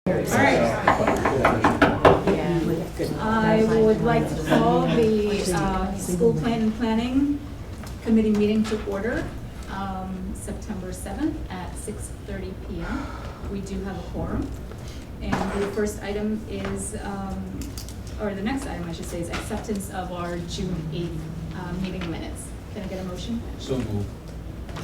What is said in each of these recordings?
I would like to call the School Plan and Planning Committee meeting to order September 7th at 6:30 p.m. We do have a quorum. And the first item is, or the next item I should say, is acceptance of our June 8th meeting minutes. Can I get a motion? So moved.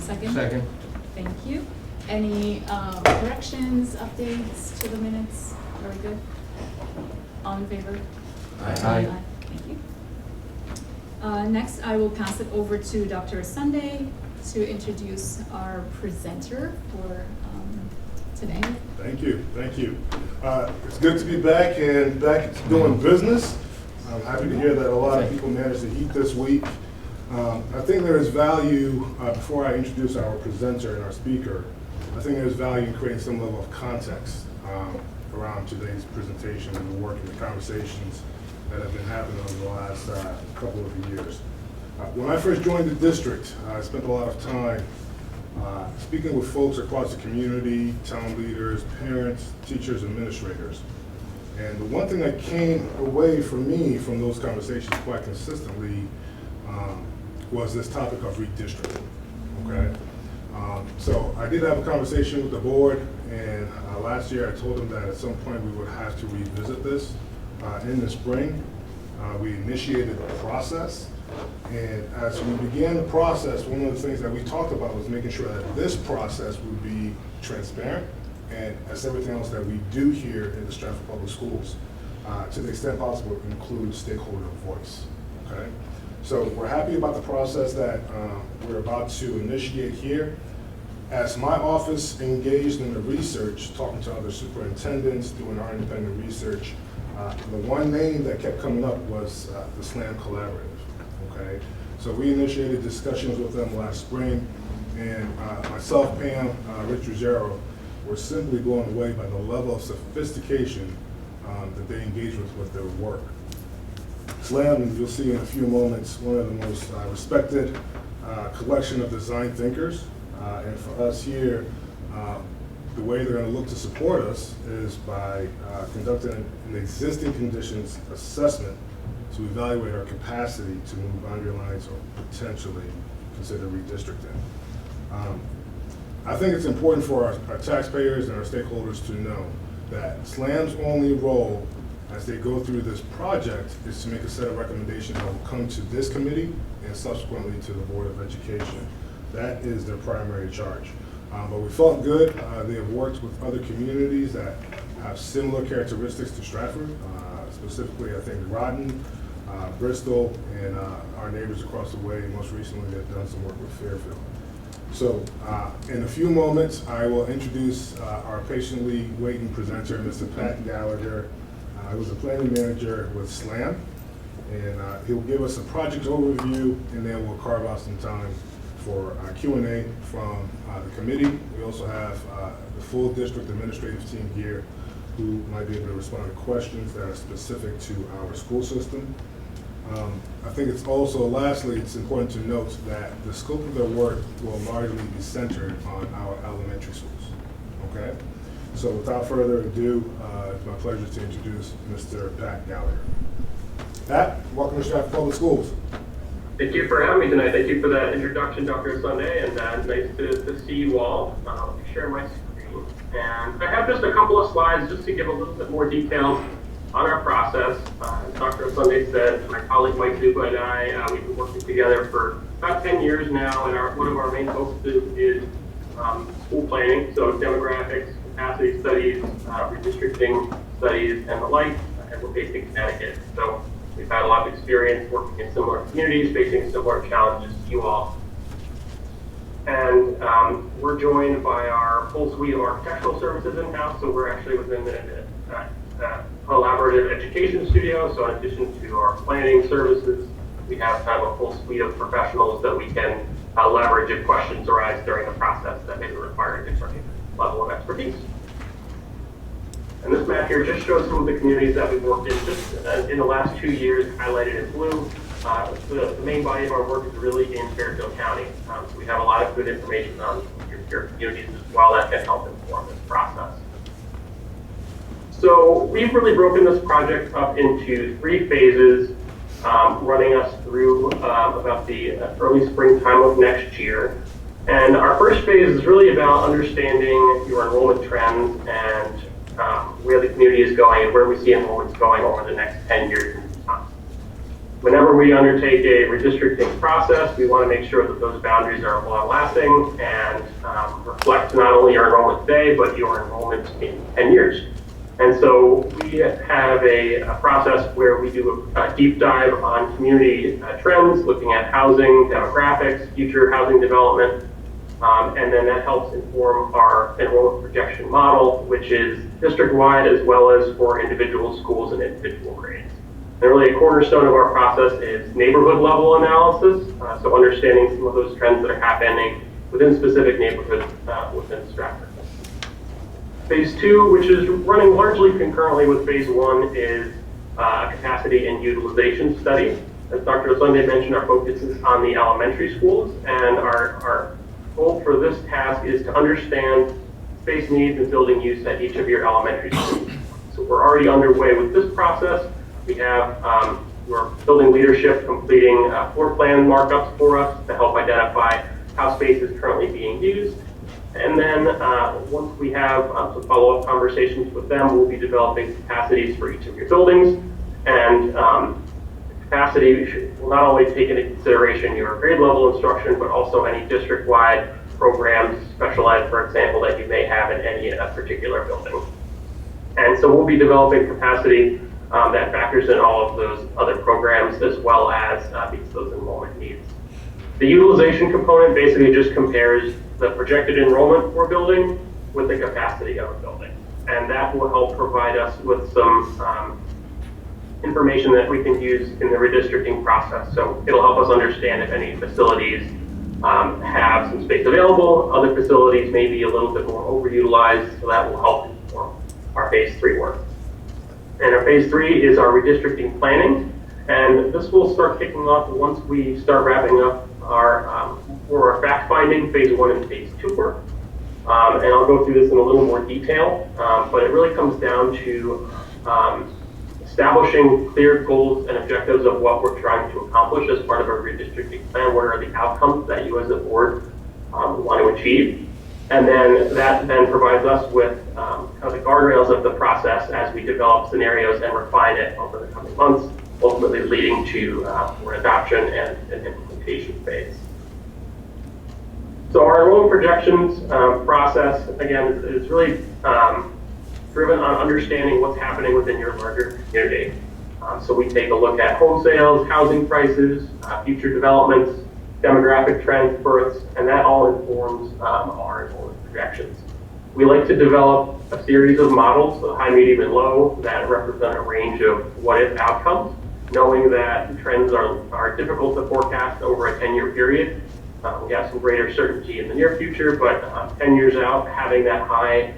Second? Second. Thank you. Any corrections, updates to the minutes? Are we good? All in favor? Aye. Thank you. Next, I will pass it over to Dr. Sunday to introduce our presenter for today. Thank you. It's good to be back and back doing business. I'm happy to hear that a lot of people managed to eat this week. I think there is value, before I introduce our presenter and our speaker, I think there's value in creating some level of context around today's presentation and the work and the conversations that have been happening over the last couple of years. When I first joined the district, I spent a lot of time speaking with folks across the community, town leaders, parents, teachers, administrators. And the one thing that came away from me from those conversations quite consistently was this topic of redistricting, okay? So I did have a conversation with the board, and last year I told them that at some point we would have to revisit this in the spring. We initiated the process, and as we began the process, one of the things that we talked about was making sure that this process would be transparent, and as everything else that we do here in the Stratford Public Schools, to the extent possible, include stakeholder voice, okay? So we're happy about the process that we're about to initiate here. As my office engaged in the research, talking to other superintendents, doing our independent research, the one name that kept coming up was the SLAM Collaborative, okay? So we initiated discussions with them last spring, and myself, Pam, Rich Ruggiero, were simply blown away by the level of sophistication that they engage with their work. SLAM, you'll see in a few moments, one of the most respected collection of design thinkers. And for us here, the way they're going to look to support us is by conducting an existing conditions assessment to evaluate our capacity to move boundary lines or potentially consider redistricting. I think it's important for our taxpayers and our stakeholders to know that SLAM's only role as they go through this project is to make a set of recommendations that will come to this committee and subsequently to the Board of Education. That is their primary charge. But we felt good. They have worked with other communities that have similar characteristics to Stratford, specifically I think Groton, Bristol, and our neighbors across the way. Most recently they've done some work with Fairfield. So in a few moments I will introduce our patiently waiting presenter, Mr. Pat Gallagher. He was a planning manager with SLAM, and he'll give us a project overview, and then we'll carve out some time for Q&A from the committee. We also have the full district administrative team here who might be able to respond to questions that are specific to our school system. I think it's also, lastly, it's important to note that the scope of their work will largely be centered on our elementary schools, okay? So without further ado, it's my pleasure to introduce Mr. Pat Gallagher. Pat, welcome to Stratford Public Schools. Thank you for having me tonight. Thank you for that introduction, Dr. Sunday, and nice to see you all. Let me share my screen. And I have just a couple of slides just to give a little bit more detail on our process. As Dr. Sunday said, my colleague Mike Duba and I, we've been working together for about 10 years now, and one of our main focuses is school planning, so demographics, capacity studies, redistricting studies, and the like, and we're based in Connecticut. So we've had a lot of experience working in similar communities, facing similar challenges to you all. And we're joined by our full suite of architectural services in-house, so we're actually within the collaborative education studio. So in addition to our planning services, we have kind of a full suite of professionals that we can leverage if questions arise during the process that may require a different level of expertise. And this map here just shows some of the communities that we've worked in just in the last 2 years, highlighted in blue. The main body of our work is really in Fairfield County. So we have a lot of good information on your communities as well that can help inform this process. So we've really broken this project up into 3 phases, running us through about the early springtime of next year. And our first phase is really about understanding your enrollment trends and where the community is going and where we see enrollments going over the next 10 years. Whenever we undertake a redistricting process, we want to make sure that those boundaries are long-lasting and reflect not only your enrollment today, but your enrollment in 10 years. And so we have a process where we do a deep dive on community trends, looking at housing, demographics, future housing development, and then that helps inform our enrollment projection model, which is district-wide as well as for individual schools and individual grades. And really a cornerstone of our process is neighborhood level analysis, so understanding some of those trends that are happening within specific neighborhoods within Stratford. Phase 2, which is running largely concurrently with phase 1, is a capacity and utilization study. As Dr. Sunday mentioned, our focus is on the elementary schools, and our goal for this task is to understand space needs and building use at each of your elementary schools. So we're already underway with this process. We have your building leadership completing floor plan markups for us to help identify how space is currently being used. And then once we have some follow-up conversations with them, we'll be developing capacities for each of your buildings. And capacity will not only take into consideration your grade level instruction, but also any district-wide programs, special ed, for example, that you may have in any particular building. And so we'll be developing capacity that factors in all of those other programs as well as meets those enrollment needs. The utilization component basically just compares the projected enrollment for a building with the capacity of a building. And that will help provide us with some information that we can use in the redistricting process. So it'll help us understand if any facilities have some space available, other facilities may be a little bit more overutilized, so that will help inform our phase 3 work. And our phase 3 is our redistricting planning. And this will start kicking off once we start wrapping up our fact-finding phase 1 and phase 2 work. And I'll go through this in a little more detail, but it really comes down to establishing clear goals and objectives of what we're trying to accomplish as part of our redistricting plan. What are the outcomes that you as a board want to achieve? And then that then provides us with kind of the guardrails of the process as we develop scenarios and refine it over the coming months, ultimately leading to more adoption and an implementation phase. So our enrollment projections process, again, is really driven on understanding what's happening within your larger community. So we take a look at home sales, housing prices, future developments, demographic trends, births, and that all informs our enrollment projections. We like to develop a series of models, so high, medium, and low, that represent a range of what-if outcomes, knowing that trends are difficult to forecast over a 10-year period. We have some greater certainty in the near future, but 10 years out, having that high,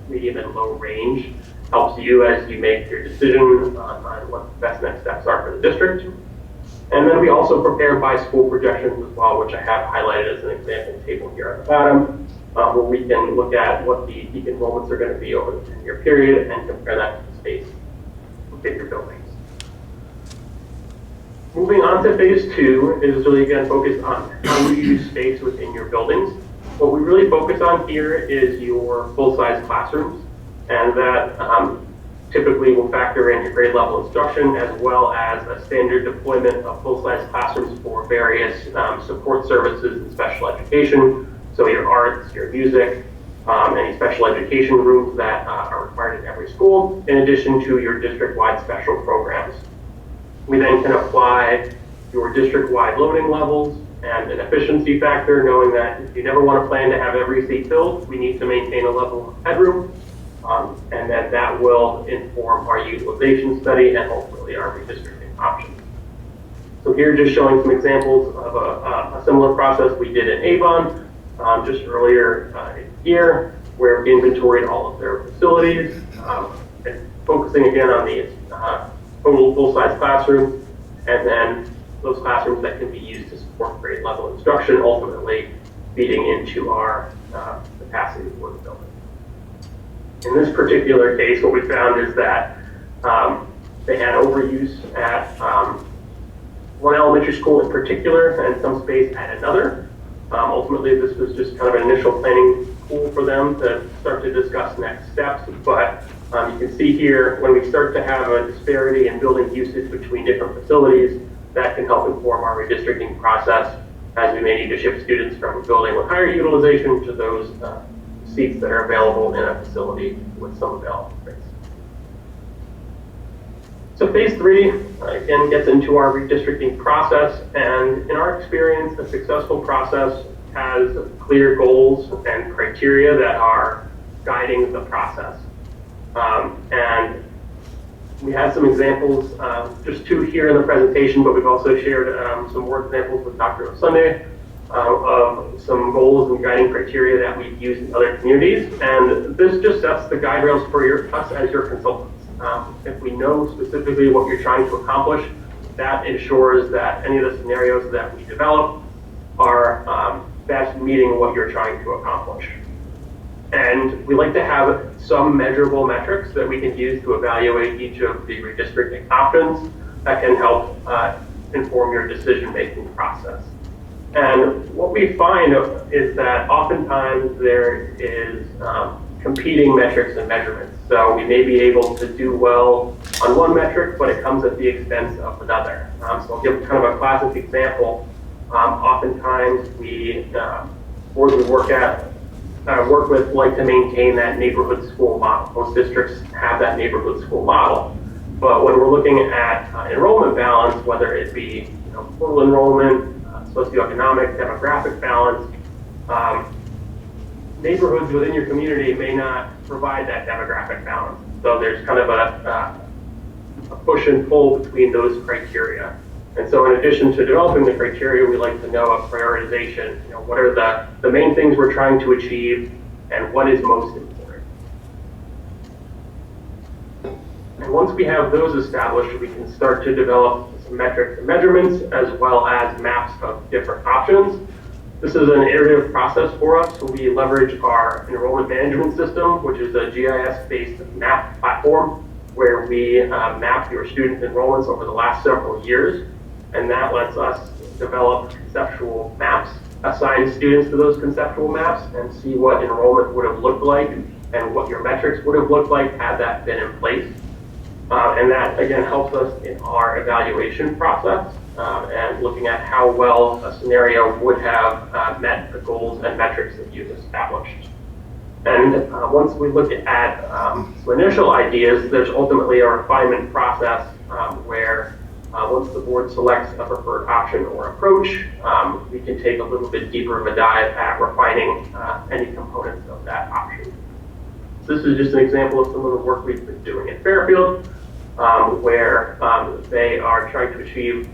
medium, and low range helps you as you make your decision on what the best next steps are for the district. And then we also prepare by school projections as well, which I have highlighted as an example table here at the bottom, where we can look at what the peak enrollments are going to be over the 10-year period and compare that to the space within your buildings. Moving on to phase 2 is really, again, focused on how you use space within your buildings. What we really focus on here is your full-size classrooms, and that typically will factor in your grade level instruction as well as a standard deployment of full-size classrooms for various support services and special education. So your arts, your music, any special education rooms that are required in every school, in addition to your district-wide special programs. We then can apply your district-wide loading levels and an efficiency factor, knowing that if you never want to plan to have every seat filled, we need to maintain a level of headroom. And then that will inform our utilization study and ultimately our redistricting options. So here just showing some examples of a similar process we did in Avon just earlier here, where we inventoried all of their facilities, and focusing again on the total full-size classrooms, and then those classrooms that can be used to support grade level instruction, ultimately feeding into our capacity for the building. In this particular case, what we found is that they had overuse at one elementary school in particular and some space at another. Ultimately, this was just kind of an initial planning tool for them to start to discuss next steps. But you can see here, when we start to have a disparity in building usage between different facilities, that can help inform our redistricting process, as we may need to shift students from a building with higher utilization to those seats that are available in a facility with some available space. So phase 3, again, gets into our redistricting process, and in our experience, a successful process has clear goals and criteria that are guiding the process. And we have some examples, just 2 here in the presentation, but we've also shared some more examples with Dr. Sunday of some goals and guiding criteria that we've used in other communities. And this just sets the guide rails for us as your consultants. If we know specifically what you're trying to accomplish, that ensures that any of the scenarios that we develop are best meeting what you're trying to accomplish. And we like to have some measurable metrics that we can use to evaluate each of the redistricting options that can help inform your decision-making process. And what we find is that oftentimes there is competing metrics and measurements. So we may be able to do well on one metric, but it comes at the expense of another. So I'll give kind of a classic example. Oftentimes boards we work with like to maintain that neighborhood school model. Most districts have that neighborhood school model. But when we're looking at enrollment balance, whether it be total enrollment, socioeconomic, demographic balance, neighborhoods within your community may not provide that demographic balance. So there's kind of a push and pull between those criteria. And so in addition to developing the criteria, we like to know a prioritization. What are the main things we're trying to achieve and what is most important. And once we have those established, we can start to develop some metrics and measurements as well as maps of different options. This is an iterative process for us. So we leverage our enrollment management system, which is a GIS-based map platform where we map your student enrollments over the last several years. And that lets us develop conceptual maps, assign students to those conceptual maps, and see what enrollment would have looked like and what your metrics would have looked like had that been in place. And that, again, helps us in our evaluation process and looking at how well a scenario would have met the goals and metrics that you've established. And once we look at some initial ideas, there's ultimately a refinement process where once the board selects a preferred option or approach, we can take a little bit deeper of a dive at refining any components of that option. So this is just an example of some of the work we've been doing at Fairfield, where they are trying to achieve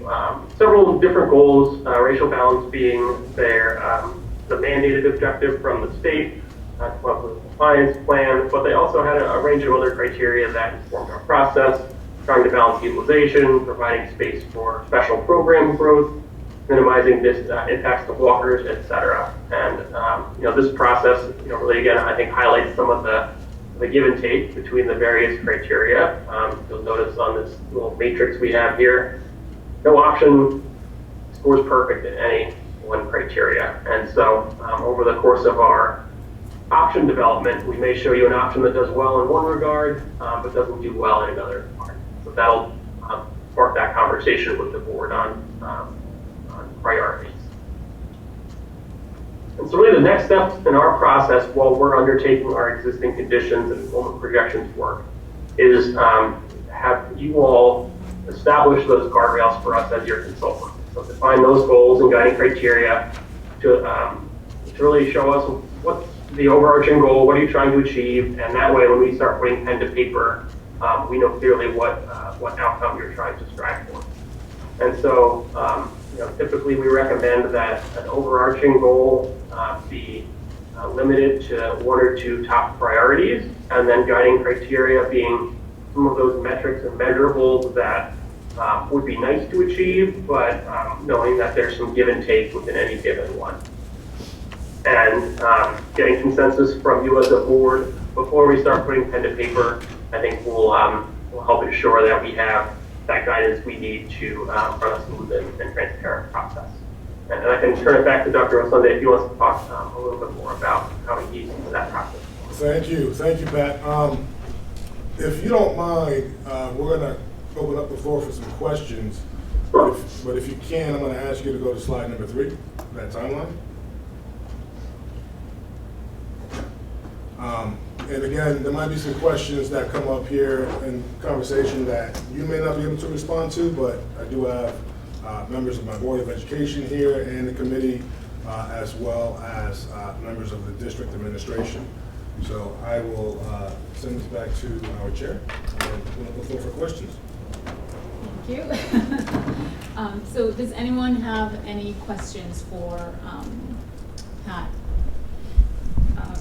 several different goals, racial balance being the mandated objective from the state, to come up with a compliance plan, but they also had a range of other criteria that informed our process, trying to balance utilization, providing space for special program growth, minimizing impacts to walkers, et cetera. And this process, really again, I think highlights some of the give and take between the various criteria. You'll notice on this little matrix we have here, no option scores perfect in any one criteria. And so over the course of our option development, we may show you an option that does well in one regard, but doesn't do well in another regard. So that'll spark that conversation with the board on priorities. And so really the next steps in our process while we're undertaking our existing conditions and enrollment projections work is have you all establish those guardrails for us as your consultant. So define those goals and guiding criteria to really show us what's the overarching goal, what are you trying to achieve, and that way when we start putting pen to paper, we know clearly what outcome you're trying to strive for. And so typically we recommend that an overarching goal be limited to 1 or 2 top priorities, and then guiding criteria being some of those metrics and measurables that would be nice to achieve, but knowing that there's some give and take within any given one. and getting consensus from you as a board before we start putting pen to paper, I think will help ensure that we have that guidance we need to run a smooth and transparent process. And I can turn it back to Dr. Osunde if he wants to talk a little bit more about how he uses that process. Thank you, Pat. If you don't mind, we're gonna open up the floor for some questions. But if you can, I'm gonna ask you to go to slide number 3, that timeline. And again, there might be some questions that come up here in conversation that you may not be able to respond to, but I do have members of my Board of Education here and the committee, as well as members of the district administration. So I will send this back to our chair and open up the floor for questions. Thank you. So does anyone have any questions for Pat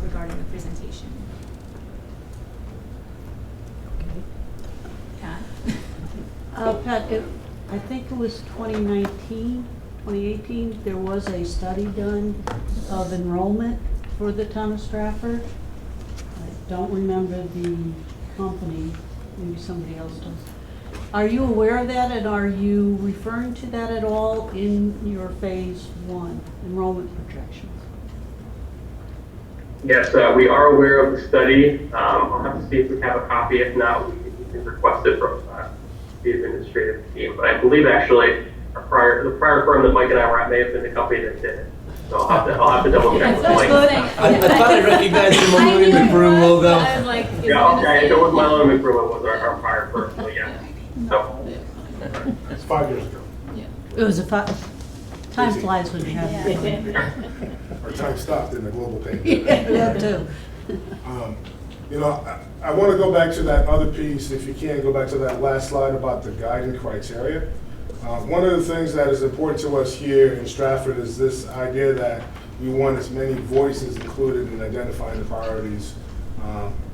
regarding the presentation? Pat? Pat, I think it was 2019, 2018, there was a study done of enrollment for the town of Stratford. I don't remember the company, maybe somebody else does. Are you aware of that, and are you referring to that at all in your phase 1 enrollment projections? Yes, we are aware of the study. I'll have to see if we have a copy. If not, we can request it from the administrative team. But I believe actually the prior firm that Mike and I were at may have been the company that did it. So I'll have to double check with Mike. I thought I recognized the Maloney McBroom logo. Yeah, okay, it was Maloney McBroom was our prior firm, so yeah. So, It's 5 years ago. It was time flies when you're having fun. Our time stopped in the global pandemic. That too. You know, I want to go back to that other piece, if you can, go back to that last slide about the guiding criteria. One of the things that is important to us here in Stratford is this idea that we want as many voices included in identifying the priorities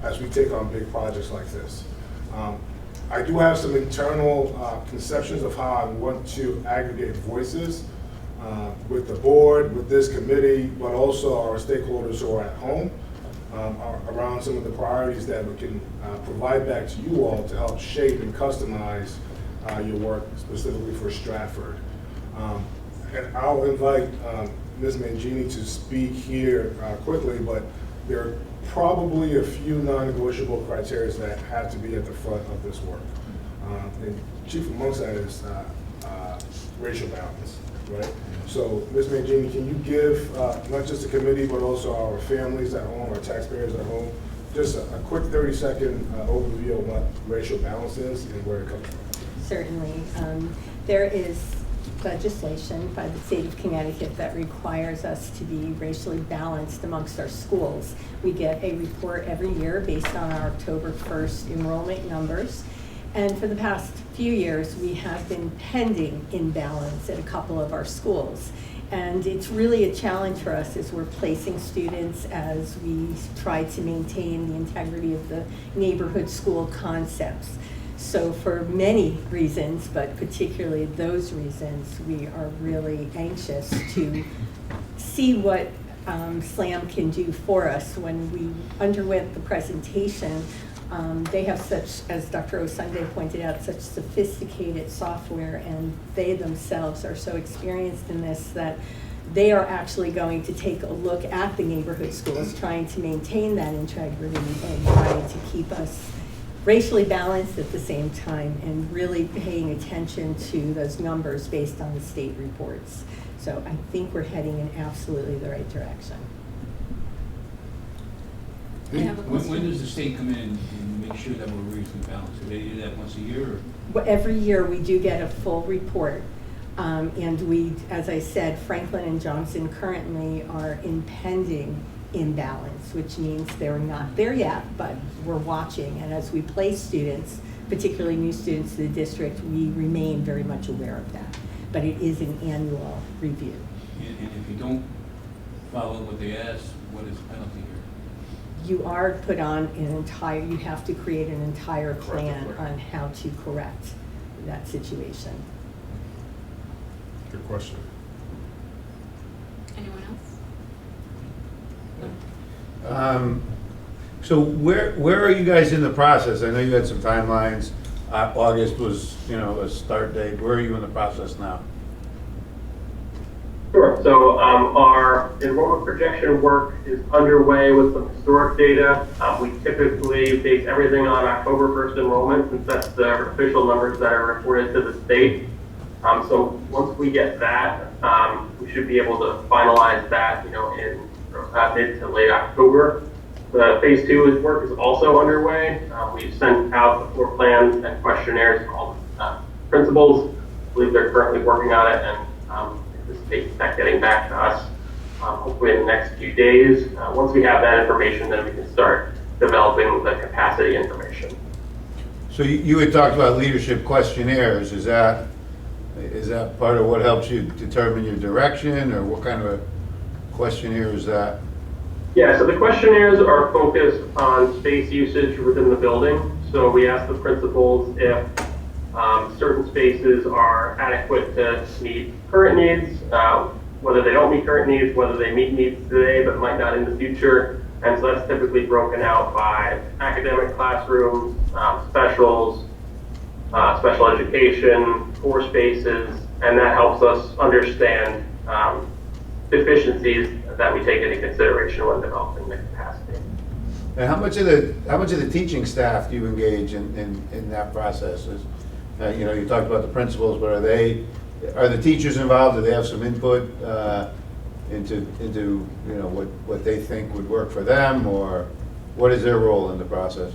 as we take on big projects like this. I do have some internal conceptions of how I want to aggregate voices with the board, with this committee, but also our stakeholders who are at home around some of the priorities that we can provide back to you all to help shape and customize your work specifically for Stratford. And I'll invite Ms. Mangini to speak here quickly, but there are probably a few non-negotiable criteria that have to be at the front of this work. And chief amongst that is racial balance, right? So Ms. Mangini, can you give not just the committee, but also our families at home, our taxpayers at home, just a quick 30-second overview of what racial balance is and where it comes from? Certainly. There is legislation by the state of Connecticut that requires us to be racially balanced amongst our schools. We get a report every year based on our October 1st enrollment numbers. And for the past few years, we have been pending imbalance at a couple of our schools. And it's really a challenge for us as we're placing students as we try to maintain the integrity of the neighborhood school concepts. So for many reasons, but particularly those reasons, we are really anxious to see what SLAM can do for us. When we underwent the presentation, they have such, as Dr. Osunde pointed out, such sophisticated software, and they themselves are so experienced in this that they are actually going to take a look at the neighborhood schools, trying to maintain that integrity and trying to keep us racially balanced at the same time, and really paying attention to those numbers based on the state reports. So I think we're heading in absolutely the right direction. I have a question. When does the state come in and make sure that we're reasonably balanced? Do they do that once a year? Or? Well, every year we do get a full report. And we, as I said, Franklin and Johnson currently are in pending imbalance, which means they're not there yet, but we're watching. And as we place students, particularly new students to the district, we remain very much aware of that. But it is an annual review. And if you don't follow what they ask, what is the penalty here? You are put on you have to create an entire plan on how to correct that situation. Good question. Anyone else? So where are you guys in the process? I know you had some timelines. August was, a start date. Where are you in the process now? Sure. So our enrollment projection work is underway with some historic data. We typically base everything on October 1st enrollment, since that's the official numbers that are reported to the state. So once we get that, we should be able to finalize that, in mid to late October. The phase 2 work is also underway. We've sent out the floor plans and questionnaires to all principals. I believe they're currently working on it, and anticipate that getting back to us hopefully in the next few days. Once we have that information, then we can start developing the capacity information. So you had talked about leadership questionnaires. Is that part of what helps you determine your direction, or what kind of a questionnaire is that? Yeah, so the questionnaires are focused on space usage within the building. So we ask the principals if certain spaces are adequate to meet current needs, whether they don't meet current needs, whether they meet needs today but might not in the future. And so that's typically broken out by academic classrooms, specials, special education, core spaces, and that helps us understand deficiencies that we take into consideration when developing the capacity. And how much of the teaching staff do you engage in that process? You talked about the principals, but are the teachers involved? Do they have some input into what they think would work for them, or what is their role in the process?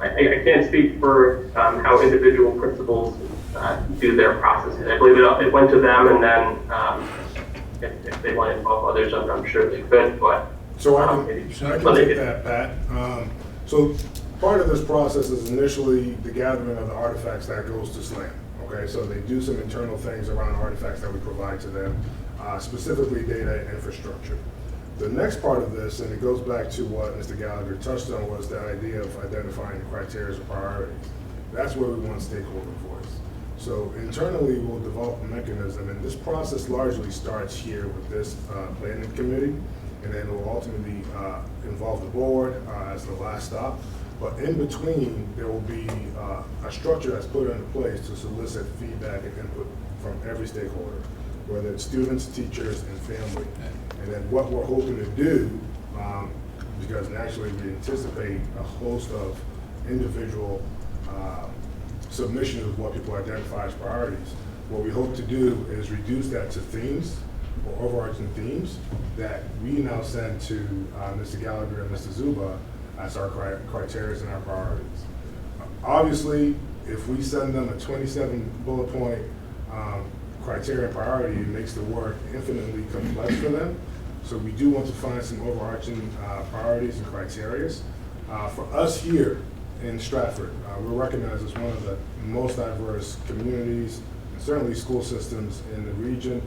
I can't speak for how individual principals do their processes. I believe it went to them, and then if they want to involve others, I'm sure they could. But So I can take that, Pat. So part of this process is initially the gathering of the artifacts that goes to SLAM. Okay, so they do some internal things around artifacts that we provide to them, specifically data and infrastructure. The next part of this, and it goes back to what Mr. Gallagher touched on, was the idea of identifying criteria and priorities. That's where we want stakeholder voice. So internally, we'll develop a mechanism, and this process largely starts here with this planning committee, and then we'll ultimately involve the board as the last stop. But in between, there will be a structure that's put into place to solicit feedback and input from every stakeholder, whether it's students, teachers, and family. And then what we're hoping to do, because naturally we anticipate a host of individual submissions of what people identify as priorities, what we hope to do is reduce that to themes or overarching themes that we now send to Mr. Gallagher and Mr. Zuba as our criteria and our priorities. Obviously, if we send them a 27 bullet point criteria and priority, it makes the work infinitely complex for them. So we do want to find some overarching priorities and criteria. For us here in Stratford, we're recognized as one of the most diverse communities, and certainly school systems in the region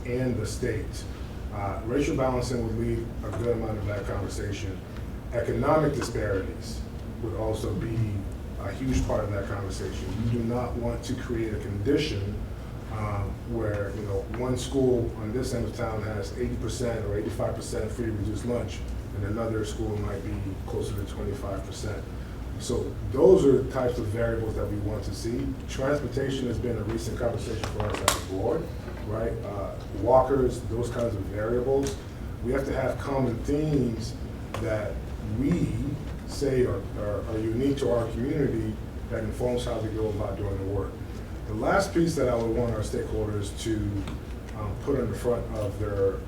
and the state. Racial balancing would lead a good amount of that conversation. Economic disparities would also be a huge part of that conversation. We do not want to create a condition where one school on this end of town has 80% or 85% free reduced lunch, and another school might be closer to 25%. So those are the types of variables that we want to see. Transportation has been a recent conversation for us as a board, right? Walkers, those kinds of variables. We have to have common themes that we say are unique to our community that informs how we go about doing the work. The last piece that I would want our stakeholders to put in the front of their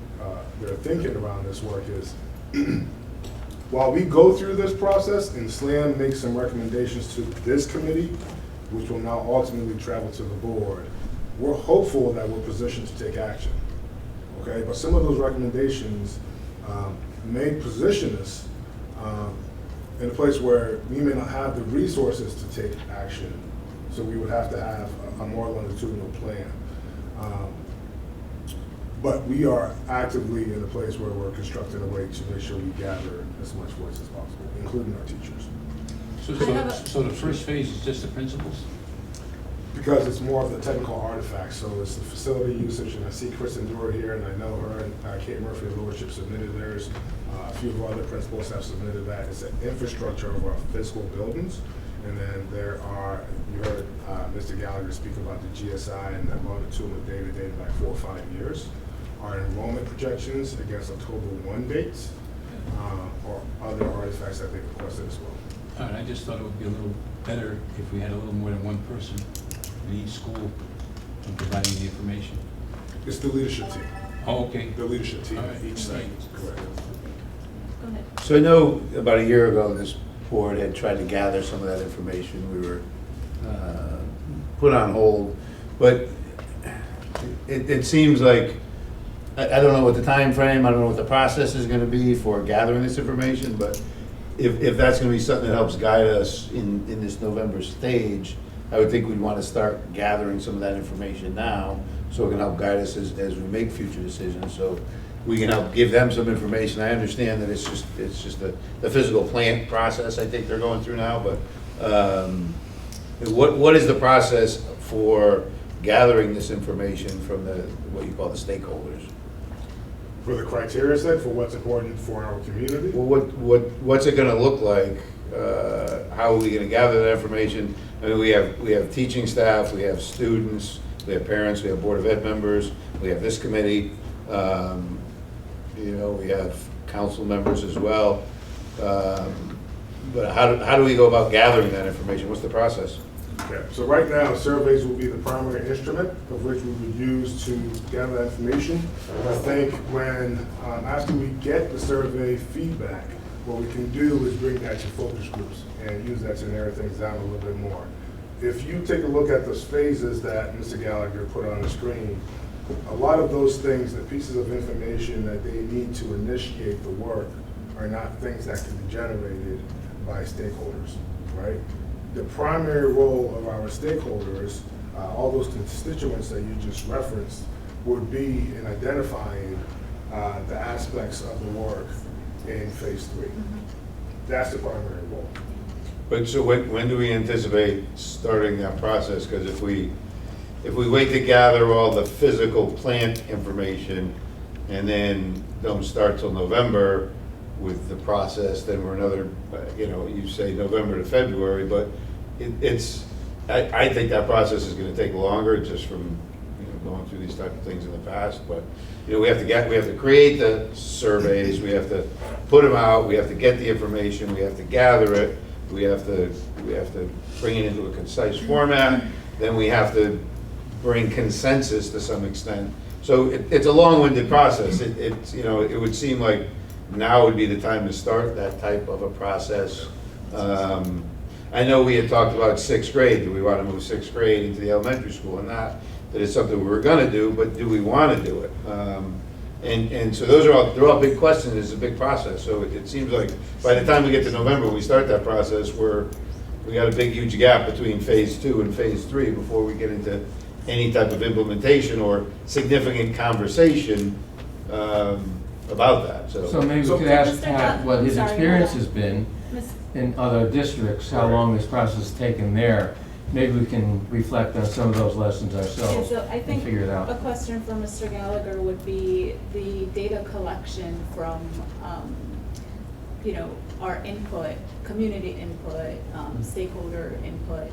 thinking around this work is, while we go through this process and SLAM makes some recommendations to this committee, which will now ultimately travel to the board, we're hopeful that we're positioned to take action, okay? But some of those recommendations may position us in a place where we may not have the resources to take action, so we would have to have a more longitudinal plan. But we are actively in a place where we're constructing a way to make sure we gather as much voice as possible, including our teachers. So the first phase is just the principals? because it's more of the technical artifacts. So it's the facility usage, and I see Kristen Dewar here, and I know her and Kate Murphy of Lordship submitted theirs. A few of our other principals have submitted that. It's the infrastructure of our physical buildings. And then there are, you heard Mr. Gallagher speak about the GSI and that longitudinal data dated back 4 or 5 years. Our enrollment projections against October 1 dates, or other artifacts that they requested as well. All right, I just thought it would be a little better if we had a little more than one person in each school and providing the information. It's the leadership team. Oh, okay. The leadership team All at right. each site. Correct. Go ahead. So I know about a year ago, this board had tried to gather some of that information. We were put on hold, but it seems like, I don't know what the time frame, I don't know what the process is gonna be for gathering this information, but if that's gonna be something that helps guide us in this November stage, I would think we'd wanna start gathering some of that information now, so it can help guide us as we make future decisions, so we can help give them some information. I understand that it's just the physical plant process I think they're going through now, but what is the process for gathering this information from what you call the stakeholders? For the criteria set for what's important for our community. Well, what's it gonna look like? How are we gonna gather that information? I mean, we have teaching staff, we have students, we have parents, we have Board of Ed members, we have this committee. We have council members as well. But how do we go about gathering that information? What's the process? Okay, so right now, surveys will be the primary instrument of which we would use to gather that information. I think when, after we get the survey feedback, what we can do is bring that to focus groups and use that to narrow things down a little bit more. If you take a look at those phases that Mr. Gallagher put on the screen, a lot of those things, the pieces of information that they need to initiate the work are not things that can be generated by stakeholders, right? The primary role of our stakeholders, all those constituents that you just referenced, would be in identifying the aspects of the work in phase 3. That's the primary role. But so when do we anticipate starting that process? Because if we wait to gather all the physical plant information and then don't start till November with the process, then we're another, you say November to February, but I think that process is gonna take longer just from, going through these type of things in the past, but, we have to create the surveys, we have to put them out, we have to get the information, we have to gather it, we have to bring it into a concise format, then we have to bring consensus to some extent. So it's a long-winded process. It would seem like now would be the time to start that type of a process. I know we had talked about 6th grade. Do we want to move 6th grade into the elementary school? And that is something we were going to do, but do we want to do it? And so they're all big questions. It's a big process. So it seems like by the time we get to November, we start that process, we got a big, huge gap between phase 2 and phase 3 before we get into any type of implementation or significant conversation about that. So maybe we could ask Pat what his experience has been in other districts, how long this process has taken there. Maybe we can reflect on some of those lessons ourselves So I and think figure it a out. question for Mr. Gallagher would be the data collection from, our input, community input, stakeholder input.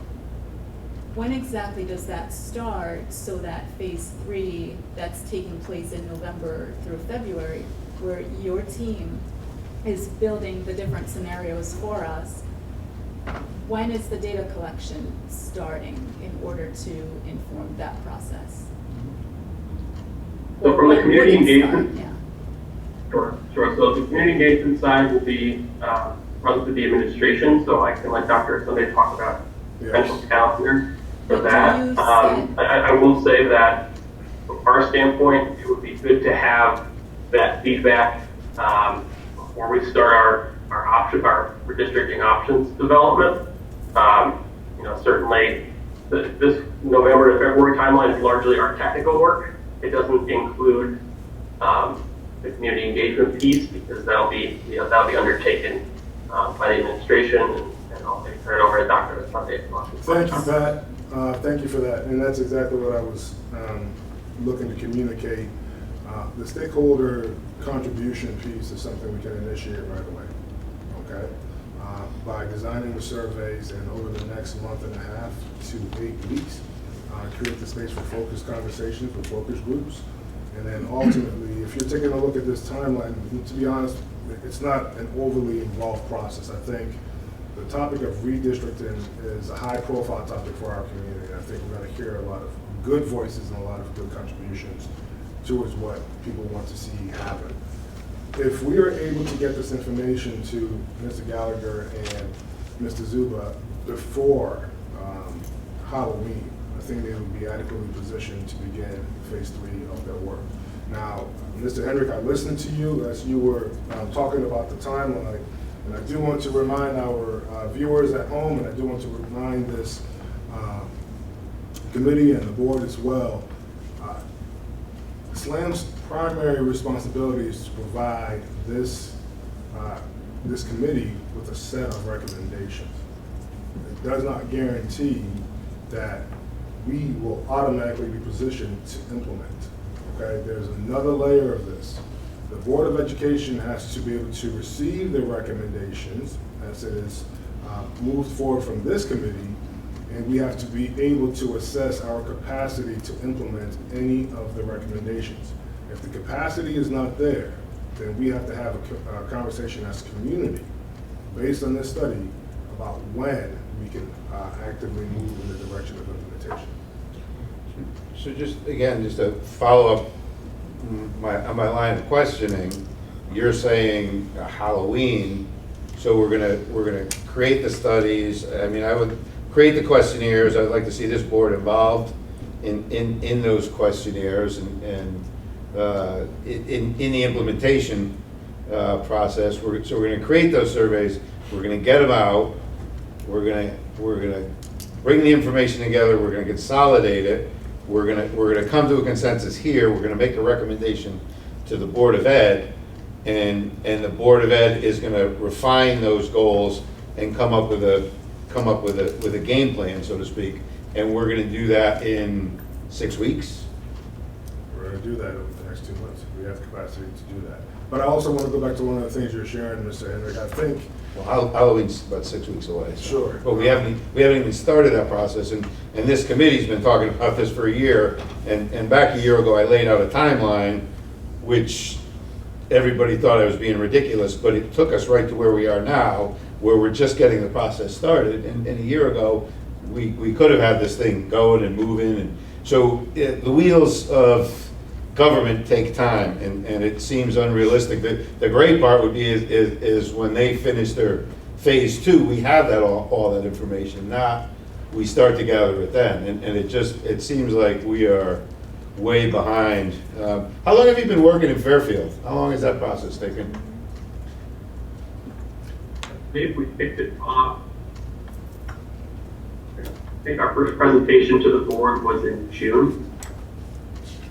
When exactly does that start so that phase 3 that's taking place in November through February, where your team is building the different scenarios for us, when is the data collection starting in order to inform that process? So Or from the when community would it start? engagement- Yeah. Sure. So the community engagement side will be run through the administration, so I can let Dr. Sunday talk about potential calendar for But that. do you I will say that from our standpoint, it would be good to have that feedback before we start our redistricting options development. Certainly this November to February timeline is largely our technical work. It doesn't include the community engagement piece because that'll be undertaken by the administration, and I'll turn it over to Dr. Sunday. Thank you, Pat. Thank you for that, and that's exactly what I was looking to communicate. The stakeholder contribution piece is something we can initiate right away, okay? By designing the surveys and over the next month and a half to 8 weeks, create the space for focused conversations with focus groups. And then ultimately, if you're taking a look at this timeline, to be honest, it's not an overly involved process. I think the topic of redistricting is a high-profile topic for our community. I think we're going to hear a lot of good voices and a lot of good contributions towards what people want to see happen. If we are able to get this information to Mr. Gallagher and Mr. Zuba before Halloween, I think they would be adequately positioned to begin phase 3 of their work. Now, Mr. Hendrick, I listened to you as you were talking about the timeline, and I do want to remind our viewers at home, and I do want to remind this committee and the board as well, SLAM's primary responsibility is to provide this committee with a set of recommendations. It does not guarantee that we will automatically be positioned to implement. Okay, there's another layer of this. The Board of Education has to be able to receive the recommendations as it is moved forward from this committee, and we have to be able to assess our capacity to implement any of the recommendations. If the capacity is not there, then we have to have a conversation as a community based on this study about when we can actively move in the direction of implementation. So just, again, just to follow up on my line of questioning, you're saying Halloween, so we're gonna create the studies. I mean, I would create the questionnaires. I'd like to see this board involved in those questionnaires and in the implementation process. So we're gonna create those surveys. We're gonna get them out. We're gonna bring the information together. We're gonna consolidate it. We're gonna come to a consensus here. We're gonna make a recommendation to the Board of Ed, and the Board of Ed is gonna refine those goals and come up with a game plan, so to speak. And we're gonna do that in 6 weeks. We're going to do that over the next 2 months. We have the capacity to do that. But I also want to go back to one of the things you're sharing, Mr. Hendrick. I think Well, Halloween's about 6 weeks away. So. Sure. But we haven't even started that process, and this committee's been talking about this for a year. And back a year ago, I laid out a timeline, which everybody thought I was being ridiculous, but it took us right to where we are now, where we're just getting the process started. And a year ago, we could have had this thing going and moving. And so the wheels of government take time, and it seems unrealistic. The great part would be is when they finish their phase 2, we have that all that information. Not we start to gather it then, and it seems like we are way behind. How long have you been working in Fairfield? How long has that process taken? If we picked it off, I think our first presentation to the board was in June.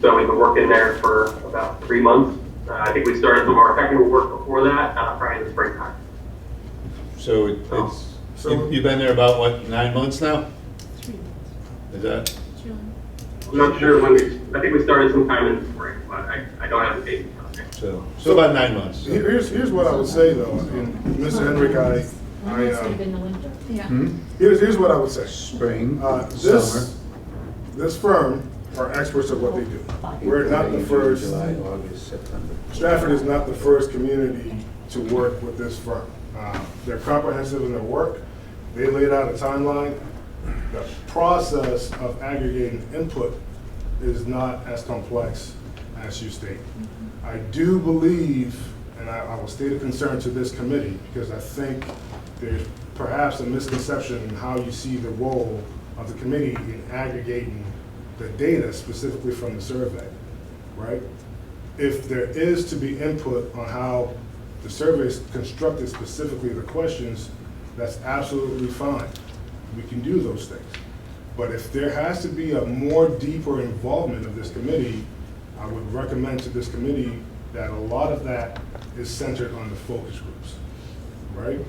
So we've been working there for about 3 months. I think we started some of our technical work before that, probably in the springtime. So you've been there about, what, 9 months now? 3 months. Is that? I'm not sure when I think we started sometime in the spring, but I don't have the date. So about 9 months. So. here's what I would say though, and Mr. Hendrick, Yeah. here's what I would say. Spring, This summer. firm are experts at what they do. We're not the first. July, August, September. Stratford is not the first community to work with this firm. They're comprehensive in their work. They laid out a timeline. The process of aggregating input is not as complex as you state. I do believe, and I will state a concern to this committee, because I think there's perhaps a misconception in how you see the role of the committee in aggregating the data specifically from the survey, right? If there is to be input on how the survey is constructed, specifically the questions, that's absolutely fine. We can do those things. But if there has to be a more deeper involvement of this committee, I would recommend to this committee that a lot of that is centered on the focus groups, right?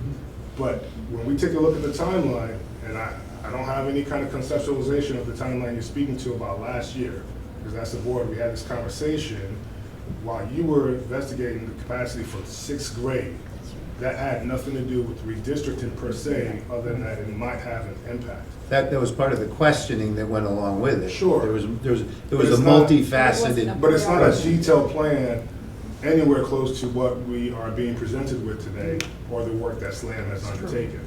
But when we take a look at the timeline, and I don't have any kind of conceptualization of the timeline you're speaking to about last year, because that's the board, we had this conversation while you were investigating the capacity for 6th grade. That had nothing to do with redistricting per se, other than that it might have an impact. That was part of the questioning that went along with it. Sure. There was But a it's not- multifaceted. But it's not a detailed plan anywhere close to what we are being presented with today or the work that SLAM has undertaken.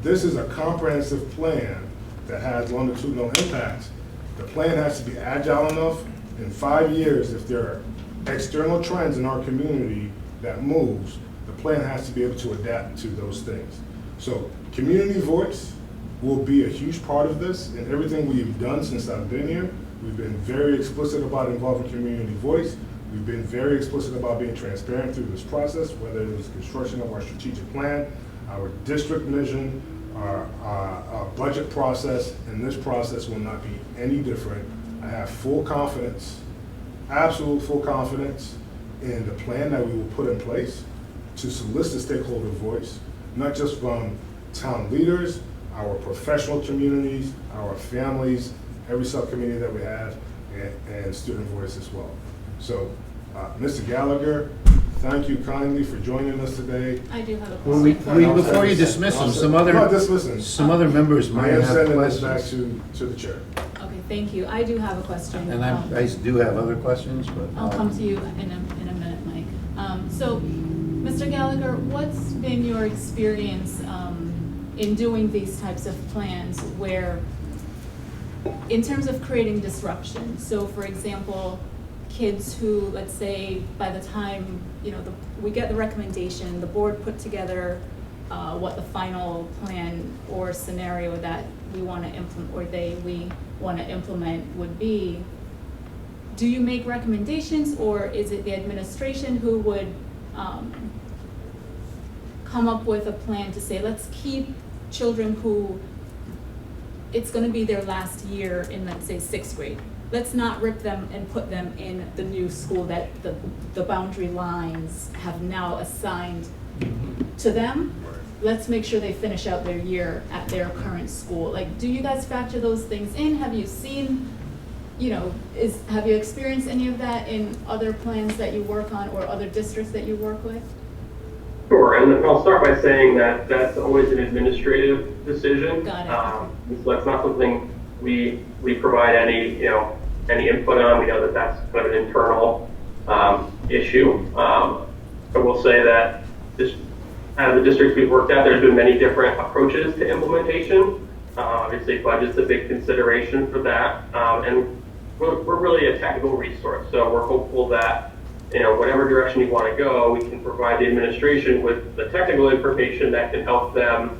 This is a comprehensive plan that has longitudinal impact. The plan has to be agile enough in 5 years, if there are external trends in our community that moves, the plan has to be able to adapt to those things. So community voice will be a huge part of this, and everything we've done since I've been here, we've been very explicit about involving community voice. We've been very explicit about being transparent through this process, whether it was construction of our strategic plan, our district vision, our budget process, and this process will not be any different. I have full confidence, absolute full confidence in the plan that we will put in place to solicit stakeholder voice, not just from town leaders, our professional communities, our families, every subcommittee that we have, and student voice as well. So, Mr. Gallagher, thank you kindly for joining us today. I do have a Well, question. before you dismiss them, some other members I might am have sending this back questions. to the chair. Okay, thank you. I do have a question. And I do have other questions, but. I'll come to you in a minute, Mike. So, Mr. Gallagher, what's been your experience in doing these types of plans where, in terms of creating disruption? So, for example, kids who, let's say, by the time, we get the recommendation, the board put together what the final plan or scenario that we want to implement, or we want to implement would be. Do you make recommendations, or is it the administration who would come up with a plan to say, let's keep children who it's going to be their last year in, let's say, 6th grade. Let's not rip them and put them in the new school that the boundary lines have now assigned to them. Let's make sure they finish out their year at their current school. Like, do you guys factor those things in? Have you seen, have you experienced any of that in other plans that you work on or other districts that you work with? Sure, and I'll start by saying that that's always an administrative decision. Got it. So that's not something we provide any input on. We know that that's kind of an internal issue. I will say that out of the districts we've worked at, there's been many different approaches to implementation. Obviously, budget's a big consideration for that, and we're really a technical resource. So we're hopeful that whatever direction you want to go, we can provide the administration with the technical information that can help them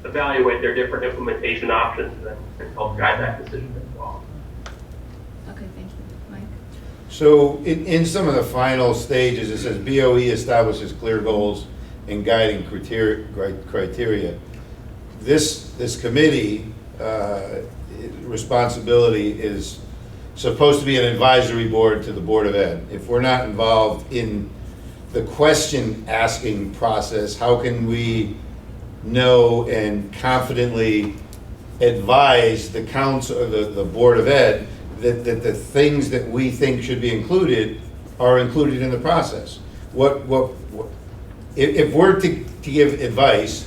evaluate their different implementation options and help guide that decision as well. Okay, thank you. Mike? So in some of the final stages, it says BOE establishes clear goals and guiding criteria. This committee responsibility is supposed to be an advisory board to the Board of Ed. If we're not involved in the question asking process, how can we know and confidently advise the council, or the Board of Ed, that the things that we think should be included are included in the process? If we're to give advice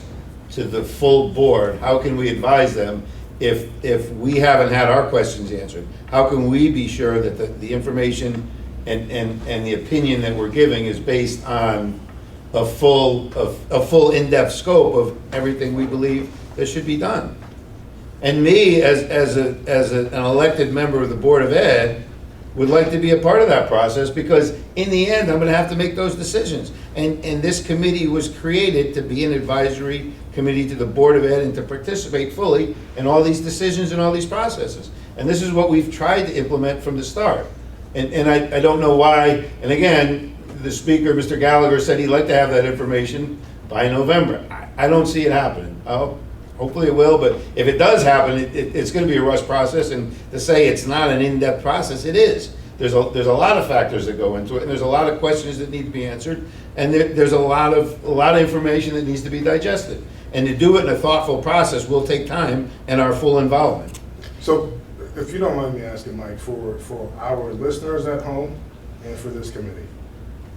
to the full board, how can we advise them if we haven't had our questions answered? How can we be sure that the information and the opinion that we're giving is based on a full in-depth scope of everything we believe that should be done? And me, as an elected member of the Board of Ed, would like to be a part of that process, because in the end, I'm going to have to make those decisions. And this committee was created to be an advisory committee to the Board of Ed and to participate fully in all these decisions and all these processes. And this is what we've tried to implement from the start. And I don't know why, and again, the speaker, Mr. Gallagher, said he'd like to have that information by November. I don't see it happening. Hopefully it will, but if it does happen, it's going to be a rush process, and to say it's not an in-depth process, it is. There's a lot of factors that go into it, and there's a lot of questions that need to be answered, and there's a lot of information that needs to be digested. And to do it in a thoughtful process will take time and our full involvement. So, if you don't mind me asking, Mike, for our listeners at home and for this committee,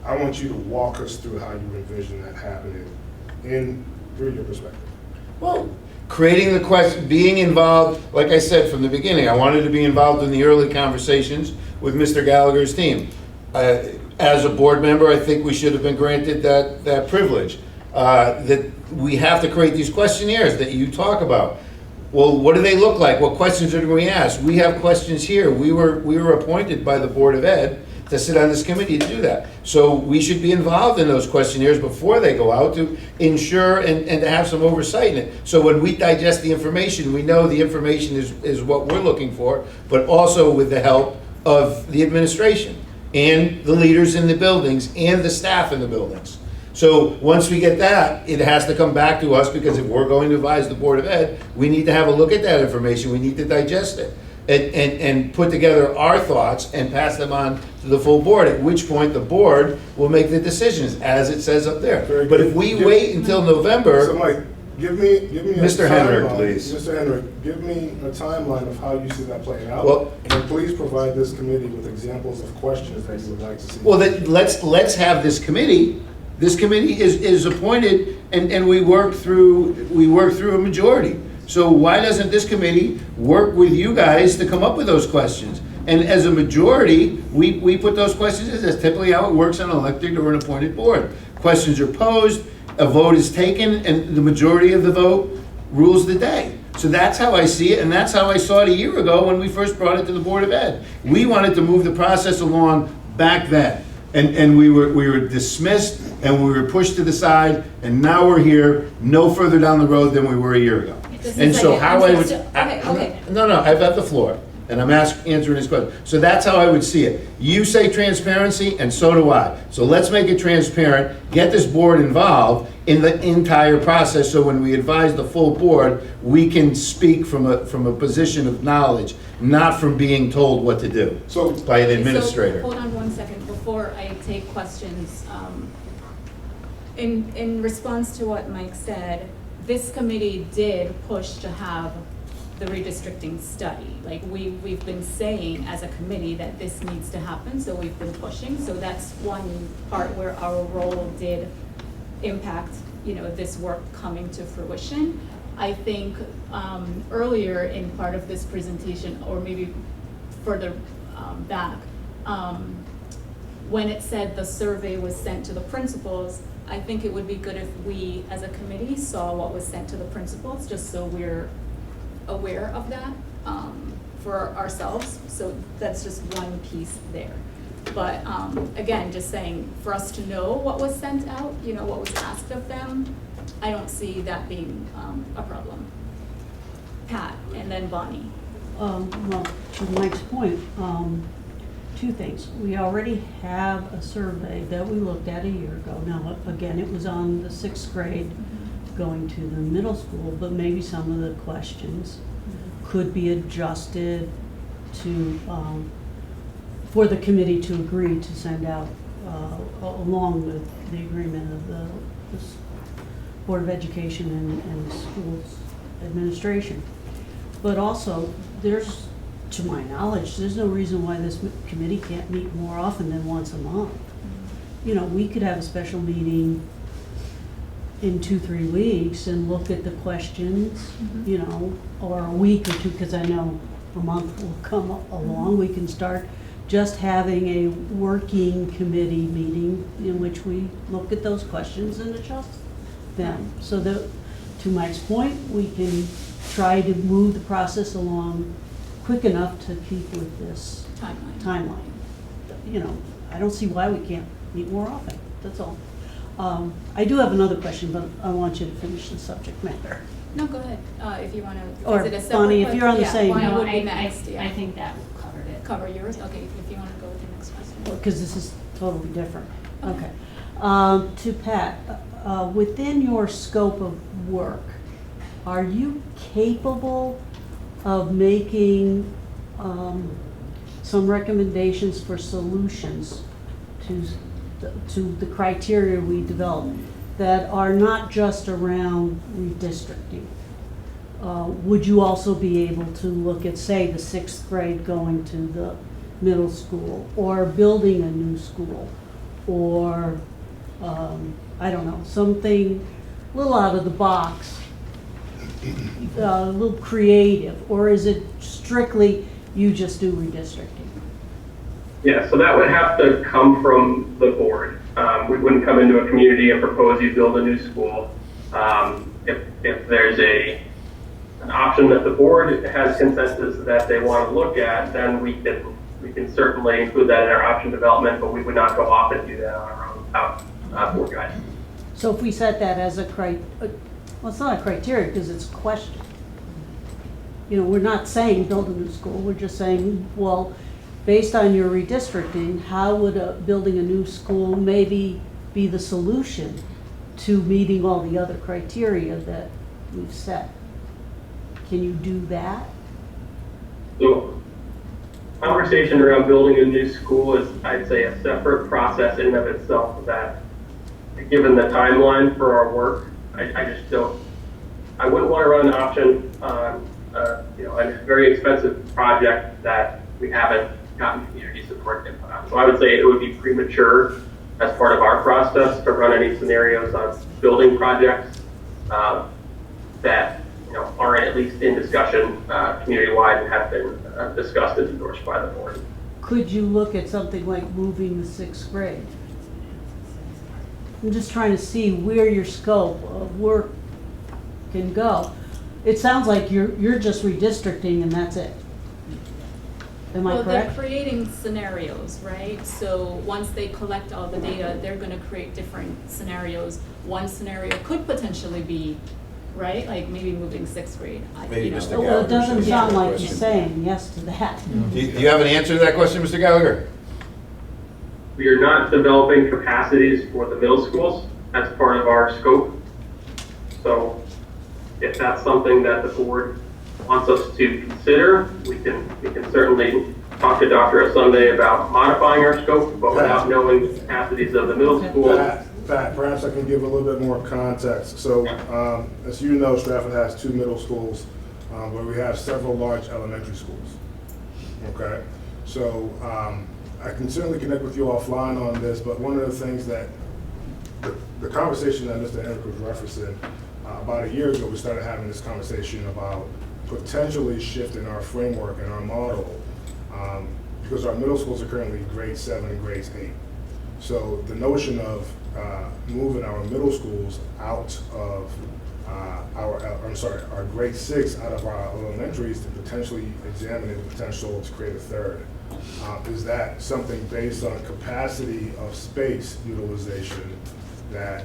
I want you to walk us through how you envision that happening through your perspective. Well, creating the question, being involved, like I said from the beginning, I wanted to be involved in the early conversations with Mr. Gallagher's team. As a board member, I think we should have been granted that privilege. That we have to create these questionnaires that you talk about. Well, what do they look like? What questions are we asked? We have questions here. We were appointed by the Board of Ed to sit on this committee to do that. So we should be involved in those questionnaires before they go out to ensure and to have some oversight in it. So when we digest the information, we know the information is what we're looking for, but also with the help of the administration and the leaders in the buildings and the staff in the buildings. So once we get that, it has to come back to us, because if we're going to advise the Board of Ed, we need to have a look at that information, we need to digest it, and put together our thoughts and pass them on to the full board, at which point the board will make the decisions, as it says up there. Very But good. if we wait until November. So Mike, give me a Mr. Henrik, timeline. please. Mr. Henrik, give me a timeline of how you see that playing out. Well- and please provide this committee with examples of questions that you would like to see. Well, then, let's have this committee. This committee is appointed, and we work through a majority. So why doesn't this committee work with you guys to come up with those questions? And as a majority, we put those questions in. That's typically how it works on an elected or an appointed board. Questions are posed, a vote is taken, and the majority of the vote rules the day. So that's how I see it, and that's how I saw it a year ago when we first brought it to the Board of Ed. We wanted to move the process along back then. And we were dismissed, and we were pushed to the side, and now we're here, no further down the road than we were a year ago. Just a And so second. how I'm I would. just- okay. No, I've got the floor, and I'm answering his question. So that's how I would see it. You say transparency, and so do I. So let's make it transparent, get this board involved in the entire process, so when we advise the full board, we can speak from a position of knowledge, not from being told what to do So, by an Okay, so administrator. hold on one second before I take questions. In response to what Mike said, this committee did push to have the redistricting study. Like, we've been saying as a committee that this needs to happen, so we've been pushing. So that's one part where our role did impact, this work coming to fruition. I think earlier in part of this presentation, or maybe further back, when it said the survey was sent to the principals, I think it would be good if we, as a committee, saw what was sent to the principals, just so we're aware of that for ourselves. So that's just one piece there. But again, just saying, for us to know what was sent out, what was asked of them, I don't see that being a problem. Pat, and then Bonnie. Well, to Mike's point, two things. We already have a survey that we looked at a year ago. Now, again, it was on the 6th grade going to the middle school, but maybe some of the questions could be adjusted to, for the committee to agree to send out, along with the agreement of the Board of Education and schools administration. But also, to my knowledge, there's no reason why this committee can't meet more often than once a month. We could have a special meeting in 2-3 weeks and look at the questions, or a week or two, because I know a month will come along. We can start just having a working committee meeting in which we look at those questions and adjust them. So that, to Mike's point, we can try to move the process along quick enough to keep with this timeline. I don't see why we can't meet more often, that's all. I do have another question, but I want you to finish the subject matter. No, go ahead, if you want to. Or Bonnie, if you're on the same- Bonnie No, would be I next, yeah. think that covered it. Cover yours, okay, if you want to go with the next question. Because this is totally different. Okay. Okay. To Pat, within your scope of work, are you capable of making some recommendations for solutions to the criteria we develop that are not just around redistricting. Would you also be able to look at, say, the 6th grade going to the middle school, or building a new school, or, I don't know, something a little out of the box, a little creative, or is it strictly you just do redistricting? Yeah, so that would have to come from the board. We wouldn't come into a community and propose you build a new school. If there's an option that the board has consensus that they want to look at, then we can certainly include that in our option development, but we would not go off and do that on our own without board guidance. So if we set that as well, it's not a criteria because it's a question. You know, we're not saying build a new school, we're just saying, well, based on your redistricting, how would building a new school maybe be the solution to meeting all the other criteria that we've set? Can you do that? So, conversation around building a new school is, I'd say, a separate process in and of itself that, given the timeline for our work, I wouldn't want to run an option on, a very expensive project that we haven't gotten community support input on. So I would say it would be premature as part of our process to run any scenarios on building projects that aren't at least in discussion community-wide and have been discussed and endorsed by the board. Could you look at something like moving the 6th grade? I'm just trying to see where your scope of work can go. It sounds like you're just redistricting and that's it. Am I Well, correct? they're creating scenarios, right? So once they collect all the data, they're gonna create different scenarios. One scenario could potentially be, right, like maybe moving 6th grade. Maybe Mr. Well, it doesn't Gallagher sound should like answer you're that saying yes to that. Do you have an answer to that question, Mr. Gallagher? We are not developing capacities for the middle schools as part of our scope. So if that's something that the board wants us to consider, we can certainly talk to Dr. Asunde about modifying our scope, but without knowing the capacities of the middle school. Pat, perhaps I can give a little bit more context. So, as you know, Stratford has 2 middle schools, where we have several large elementary schools. Okay? So, I can certainly connect with you offline on this, but one of the things that the conversation that Mr. Henrik was referencing, about a year ago, we started having this conversation about potentially shifting our framework and our model, because our middle schools are currently grade 7 and grades 8. So the notion of moving our middle schools out of our grade 6 out of our elementaries to potentially examine the potential to create a third. Is that something based on capacity of space utilization that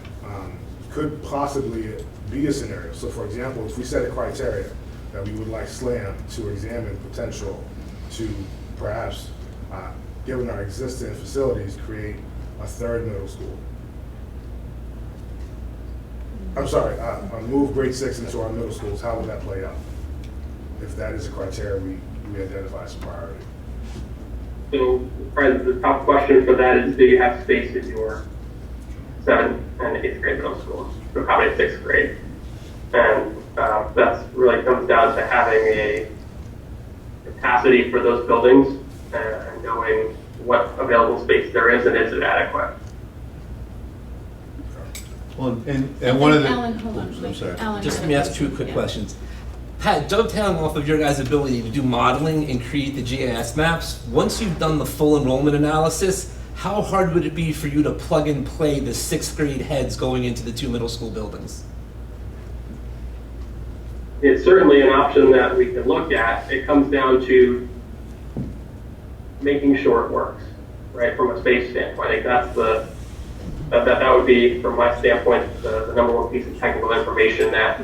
could possibly be a scenario? So for example, if we set a criteria that we would like SLAM to examine potential to perhaps, given our existing facilities, create a third middle school. I'm sorry, move grade 6 into our middle schools, how would that play out? If that is a criteria we identify as a priority. So probably the top question for that is, do you have space in your 7th and 8th grade middle schools to accommodate 6th grade? And that's really comes down to having a capacity for those buildings and knowing what available space there is and is it adequate. Well, and one of the. Alan, hold on. I'm sorry. Alan Just had let me a ask 2 question. quick Yeah. questions. Pat, dovetailing off of your guys' ability to do modeling and create the GIS maps, once you've done the full enrollment analysis, how hard would it be for you to plug and play the 6th grade heads going into the 2 middle school buildings? It's certainly an option that we can look at. It comes down to making sure it works, right, from a space standpoint. I think that's that would be, from my standpoint, the number one piece of technical information that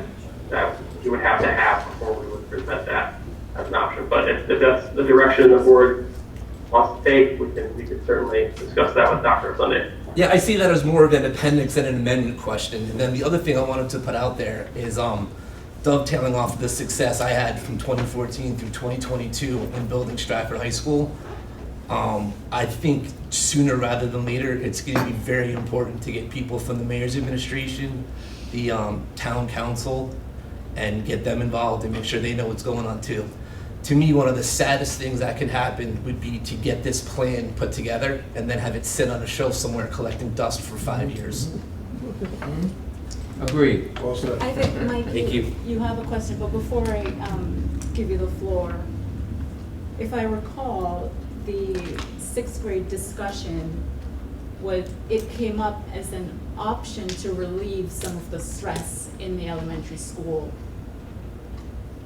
you would have to have before we would present that as an option. But if that's the direction the board wants to take, we can certainly discuss that with Dr. Sunday. Yeah, I see that as more of an appendix than an amendment question. And then the other thing I wanted to put out there is dovetailing off of the success I had from 2014 through 2022 in building Stratford High School. I think sooner rather than later, it's going to be very important to get people from the mayor's administration, the town council, and get them involved and make sure they know what's going on too. To me, one of the saddest things that could happen would be to get this plan put together and then have it sit on a shelf somewhere collecting dust for 5 years. Agreed. Well said. I think, Mike, Thank you. you have a question, but before I give you the floor, if I recall, the sixth grade discussion it came up as an option to relieve some of the stress in the elementary school,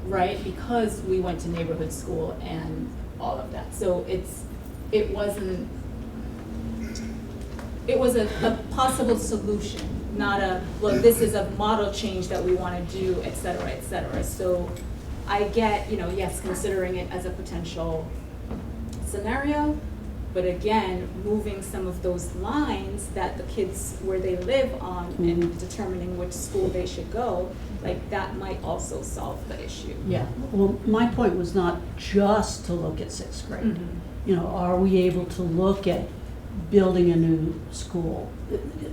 right? Because we went to neighborhood school and all of that. So it was a possible solution, not a, well, this is a model change that we want to do, et cetera, et cetera. So I get, yes, considering it as a potential scenario, but again, moving some of those lines that the kids where they live on and determining which school they should go, like that might also solve the issue. Yeah, well, my point was not just to look at sixth grade. Mhm. Are we able to look at building a new school?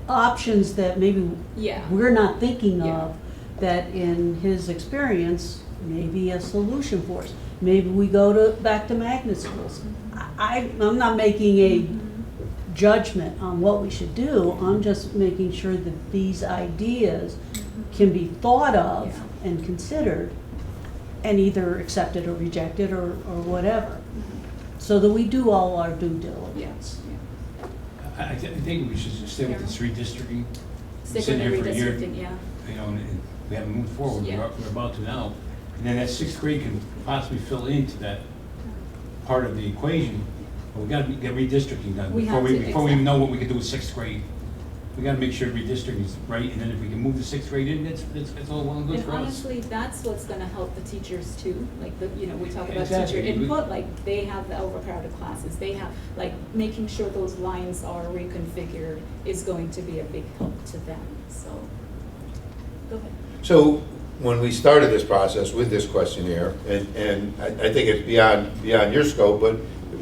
Options that maybe Yeah. we're not thinking Yeah. of, that in his experience may be a solution for us. Maybe we go back to magnet schools. I'm not making a judgment on what we should do. I'm just making sure that these ideas can be thought of Yeah. and considered and either accepted or rejected or whatever, so that we do all our due diligence. I think we should just stay with this redistricting. Stick Sit with the here for a year, redistricting, yeah. and we haven't moved forward, Yeah. we're about to now. And then that sixth grade can possibly fill into that part of the equation, but we gotta get redistricting done We before have we, to, before we even exactly. know what we can do with sixth grade. We gotta make sure redistricting is right, and then if we can move the sixth grade in, that's all well and good And for us. honestly, that's what's gonna help the teachers too, like we talk about Exactly. teacher input, like they have the overcrowded classes, they have, like, making sure those lines are reconfigured is going to be a big help to them, so. Go ahead. So when we started this process with this questionnaire, and I think it's beyond your scope, but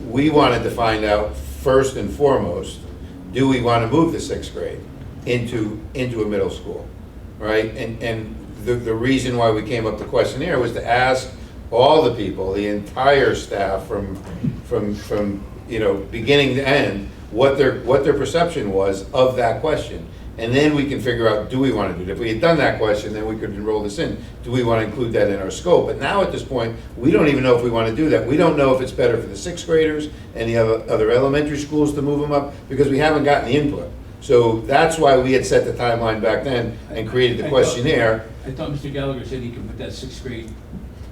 we wanted to find out first and foremost, do we want to move the sixth grade into a middle school, right? And the reason why we came up with the questionnaire was to ask all the people, the entire staff from beginning to end, what their perception was of that question. And then we can figure out, do we want to do it? If we had done that question, then we could enroll this in. Do we want to include that in our scope? But now at this point, we don't even know if we want to do that. We don't know if it's better for the sixth graders and the other elementary schools to move them up, because we haven't gotten the input. So that's why we had set the timeline back then and created the questionnaire. I thought Mr. Gallagher said he could put that sixth grade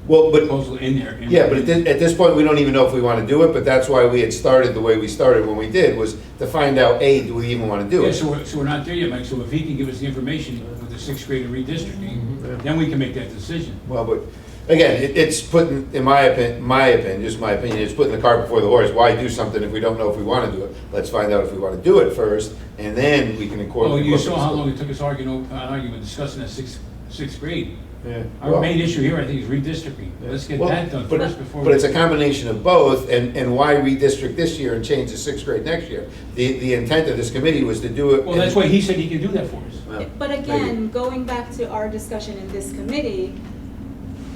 Well, but proposal in there. yeah, but at this point, we don't even know if we want to do it, but that's why we had started the way we started when we did, was to find out, A, do we even want to do Yeah, it? so we're not there yet, Mike, so if he can give us the information with the sixth grade and redistricting, then we can make that decision. Well, but again, it's putting, in my opinion, just my opinion, it's putting the cart before the horse. Why do something if we don't know if we want to do it? Let's find out if we want to do it first, and then we can Well, incorporate. you saw how long it took us arguing discussing that sixth grade. Yeah. Our main issue here, I think, is redistricting. Let's get Well, that done but- first before. But it's a combination of both, and why redistrict this year and change the sixth grade next year? The intent of this committee was to do it. Well, that's why he said he can do that for us. Well, But again, going back to our discussion in this committee,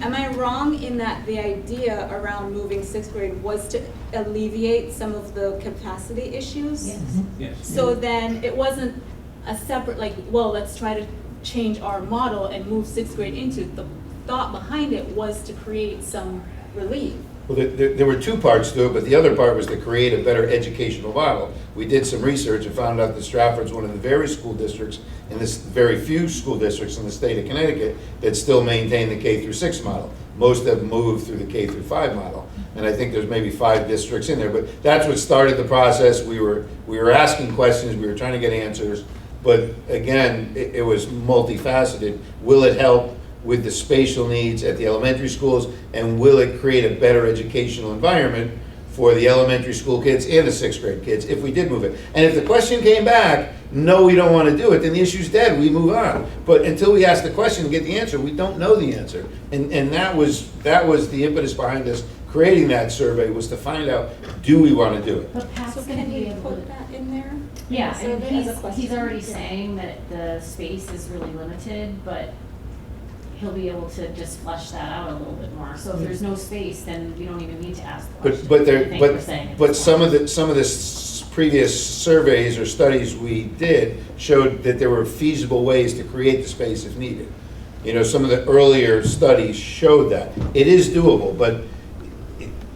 am I wrong in that the idea around moving sixth grade was to alleviate some of the capacity issues? Yes. So then it wasn't a separate, like, well, let's try to change our model and move sixth grade into, the thought behind it was to create some relief. Well, there were two parts to it, but the other part was to create a better educational model. We did some research and found out that Stratford's one of the very few school districts in the state of Connecticut that still maintain the K through 6 model. Most have moved through the K through 5 model. And I think there's maybe 5 districts in there, but that's what started the process. We were asking questions, we were trying to get answers, but again, it was multifaceted. Will it help with the spatial needs at the elementary schools, and will it create a better educational environment for the elementary school kids and the sixth grade kids if we did move it? And if the question came back, no, we don't want to do it, then the issue's dead, we move on. But until we ask the question and get the answer, we don't know the answer. And that was the impetus behind us creating that survey was to find out, do we want to do it? But Pat's So gonna can be we able put to. that in there? Yeah, So and there is a he's question. already Yeah. saying that the space is really limited, but he'll be able to just flesh that out a little bit more. So if there's no space, then we don't even need to ask the question. But I there, think we're saying at but this some point. of the previous surveys or studies we did showed that there were feasible ways to create the space if needed. You know, some of the earlier studies showed that. It is doable, but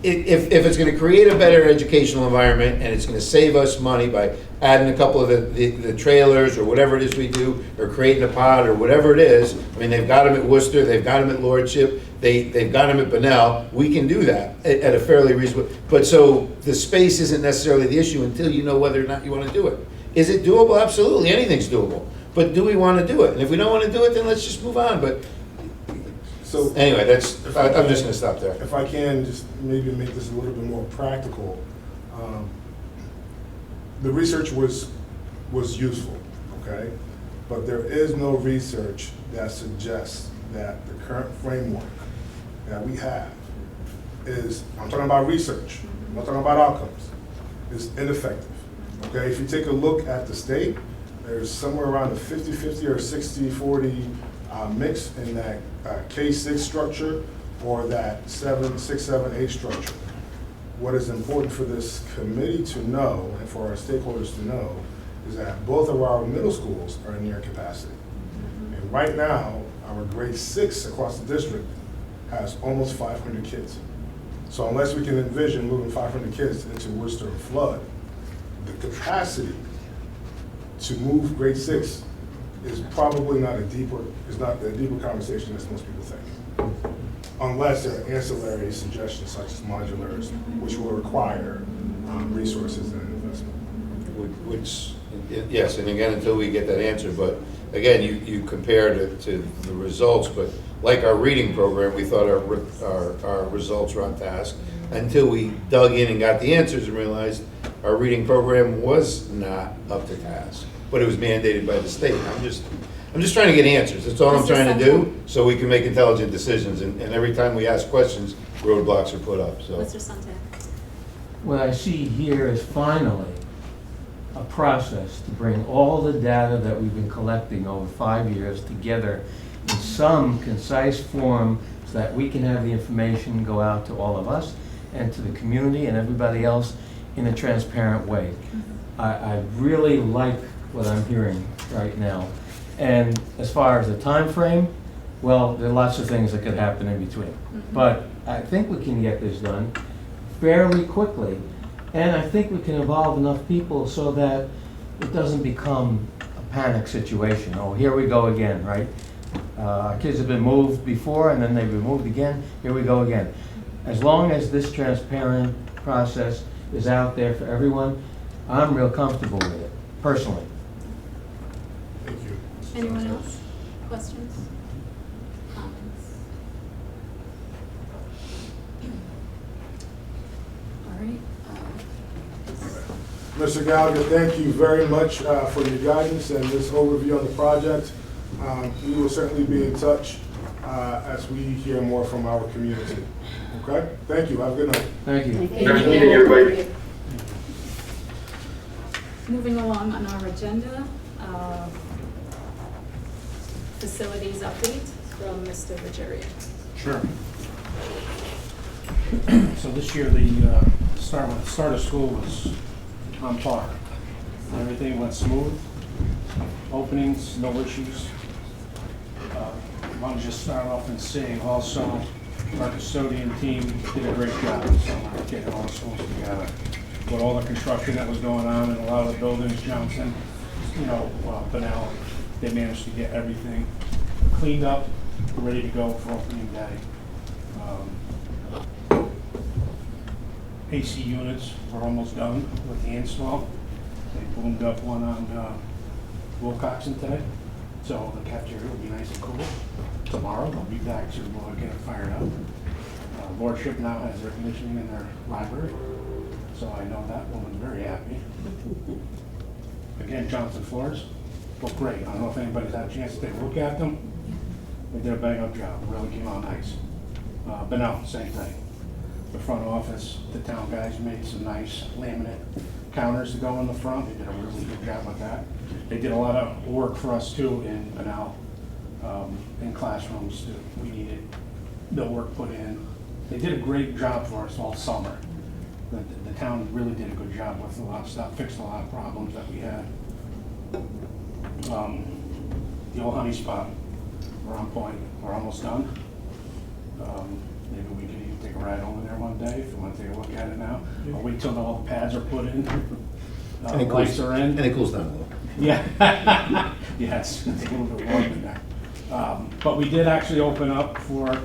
if it's gonna create a better educational environment and it's gonna save us money by adding a couple of the trailers or whatever it is we do, or creating a pod or whatever it is, I mean, they've got them at Worcester, they've got them at Lordship, they've got them at Bunnell, we can do that at a fairly reasonable, but so the space isn't necessarily the issue until you know whether or not you wanna do it. Is it doable? Absolutely, anything's doable, but do we wanna do it? And if we don't wanna do it, then let's just move on, but So. anyway, I'm just gonna stop there. If I can, just maybe make this a little bit more practical. The research was useful, okay? But there is no research that suggests that the current framework that we have is, I'm talking about research, I'm not talking about outcomes, is ineffective, okay? If you take a look at the state, there's somewhere around a 50-50 or 60-40 mix in that K-6 structure or that 6-7-8 structure. What is important for this committee to know and for our stakeholders to know is that both of our middle schools are near capacity. And right now, our grade 6 across the district has almost 500 kids. So unless we can envision moving 500 kids into Worcester and Flood, the capacity to move grade 6 is probably not a deeper conversation as most people think. Unless there are ancillary suggestions such as modulars, which will require resources and investment. Which, yes, and again, until we get that answer, but again, you compared it to the results, but like our reading program, we thought our results were on task until we dug in and got the answers and realized our reading program was not up to task, but it was mandated by the state. I'm just trying to get answers. That's all I'm Mr. trying to Santel? do, so we can make intelligent decisions. And every time we ask questions, roadblocks are put up, so. Mr. Santek? What I see here is finally a process to bring all the data that we've been collecting over 5 years together in some concise form so that we can have the information go out to all of us and to the community and everybody else in a transparent way. I really like what I'm hearing right now. And as far as the time frame, well, there are lots of things that could happen in between. But I think we can get this done fairly quickly. And I think we can involve enough people so that it doesn't become a panic situation. Oh, here we go again, right? Our kids have been moved before and then they've been moved again. Here we go again. As long as this transparent process is out there for everyone, I'm real comfortable with it, personally. Thank you. Anyone else? Questions? Comments? All right. Mr. Gallagher, thank you very much for your guidance and this overview on the project. We will certainly be in touch as we hear more from our community. Okay? Thank you. Have a good night. Thank you. Nice meeting everybody. Moving along on our agenda, facilities update from Mr. Ruggiero. Sure. So this year, the start of school was on par. Everything went smooth. Openings, no issues. I want to just start off and say also, our custodian team did a great job this summer getting all the schools together. With all the construction that was going on in a lot of the buildings, Johnson, Bunnell, they managed to get everything cleaned up, ready to go for opening day. AC units were almost done with the install. They boomed up one on Wilcoxon today, so the cafeteria will be nice and cool. Tomorrow they'll be back to get it fired up. Lordship now has air conditioning in their library, so I know that woman's very happy. Again, Johnson floors look great. I don't know if anybody's had a chance to take a look at them. They did a bang-up job. Really came out nice. Bunnell, same thing. the front office, the town guys made some nice laminate counters to go in the front. They did a really good job with that. They did a lot of work for us too in and out, in classrooms too. We needed the work put in. They did a great job for us all summer. The town really did a good job with a lot of stuff, fixed a lot of problems that we had. The old honey spot, we're on point, we're almost done. Maybe we can even take a ride over there one day if you want to take a look at it now. I'll wait till all the pads are put in, And it lights cools- are in. And it cools down a little. Yeah. Yes, it's a little bit warm in there. But we did actually open up for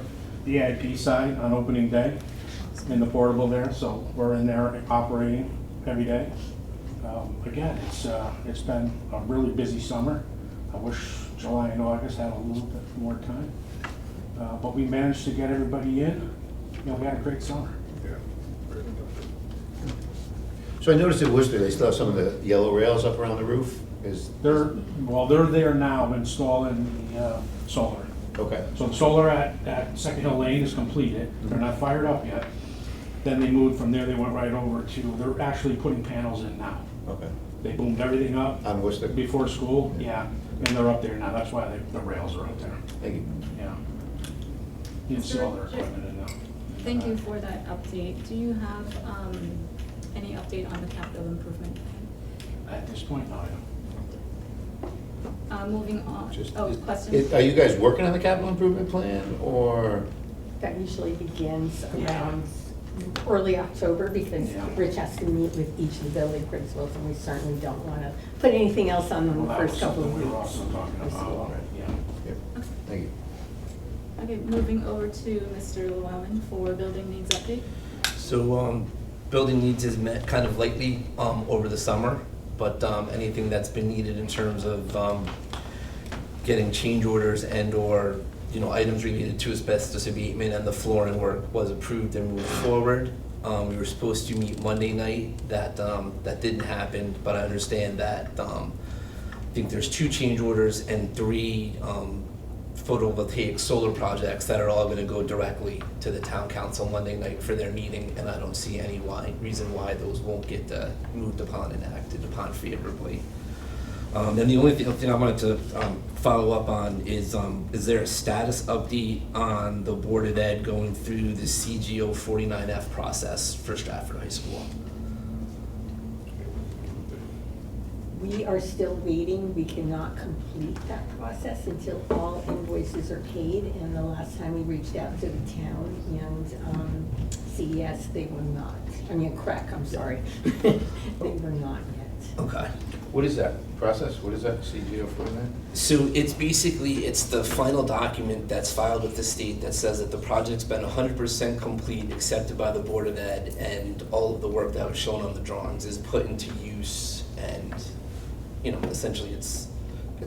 the IP side on opening day in the portable there, so we're in there operating every day. Again, it's been a really busy summer. I wish July and August had a little bit more time. But we managed to get everybody in. You know, we had a great summer. So I noticed at Worcester, they still have some of the yellow rails up around the roof. They're there now installing the solar. Okay. So the solar at Second Hill Lane is completed. They're not fired up yet. Then they moved from there, they went right over to, they're actually putting panels in now. Okay. They boomed everything up On Worcester? before school, yeah, and they're up there now. That's why the rails are up there, Thank you. yeah. You can see all their equipment in there. Thank you for that update. Do you have any update on the capital improvement plan? At this point, no, I don't. Moving on, Just- questions? Are you guys working on the capital improvement plan, or? That usually begins around early October because Yeah. Rich has to meet with each of the building principals, and we certainly don't want to put anything else on them Well, the that was first couple of something weeks. we were also talking of school. about, yeah. Yep. Thank you. Okay, moving over to Mr. Llewellyn for building needs update. So, building needs is met kind of lightly, over the summer, but, anything that's been needed in terms of, getting change orders and/or, items related to asbestos abatement and the flooring work was approved and moved forward. We were supposed to meet Monday night, that didn't happen, but I understand that, I think there's 2 change orders and 3, photovoltaic solar projects that are all gonna go directly to the town council Monday night for their meeting, and I don't see any reason why those won't get moved upon and acted upon favorably. And the only thing I wanted to follow up on is there a status update on the Board of Ed going through the CGO 49F process for Stratford High School? We are still waiting. We cannot complete that process until all invoices are paid. And the last time we reached out to the town and CES, they were not. I mean, CREC, I'm sorry. They were not yet. Okay. What is that process? What is that, CGO 49? So it's the final document that's filed with the state that says that the project's been 100% complete, accepted by the Board of Ed, and all of the work that was shown on the drawings is put into use, and, essentially it's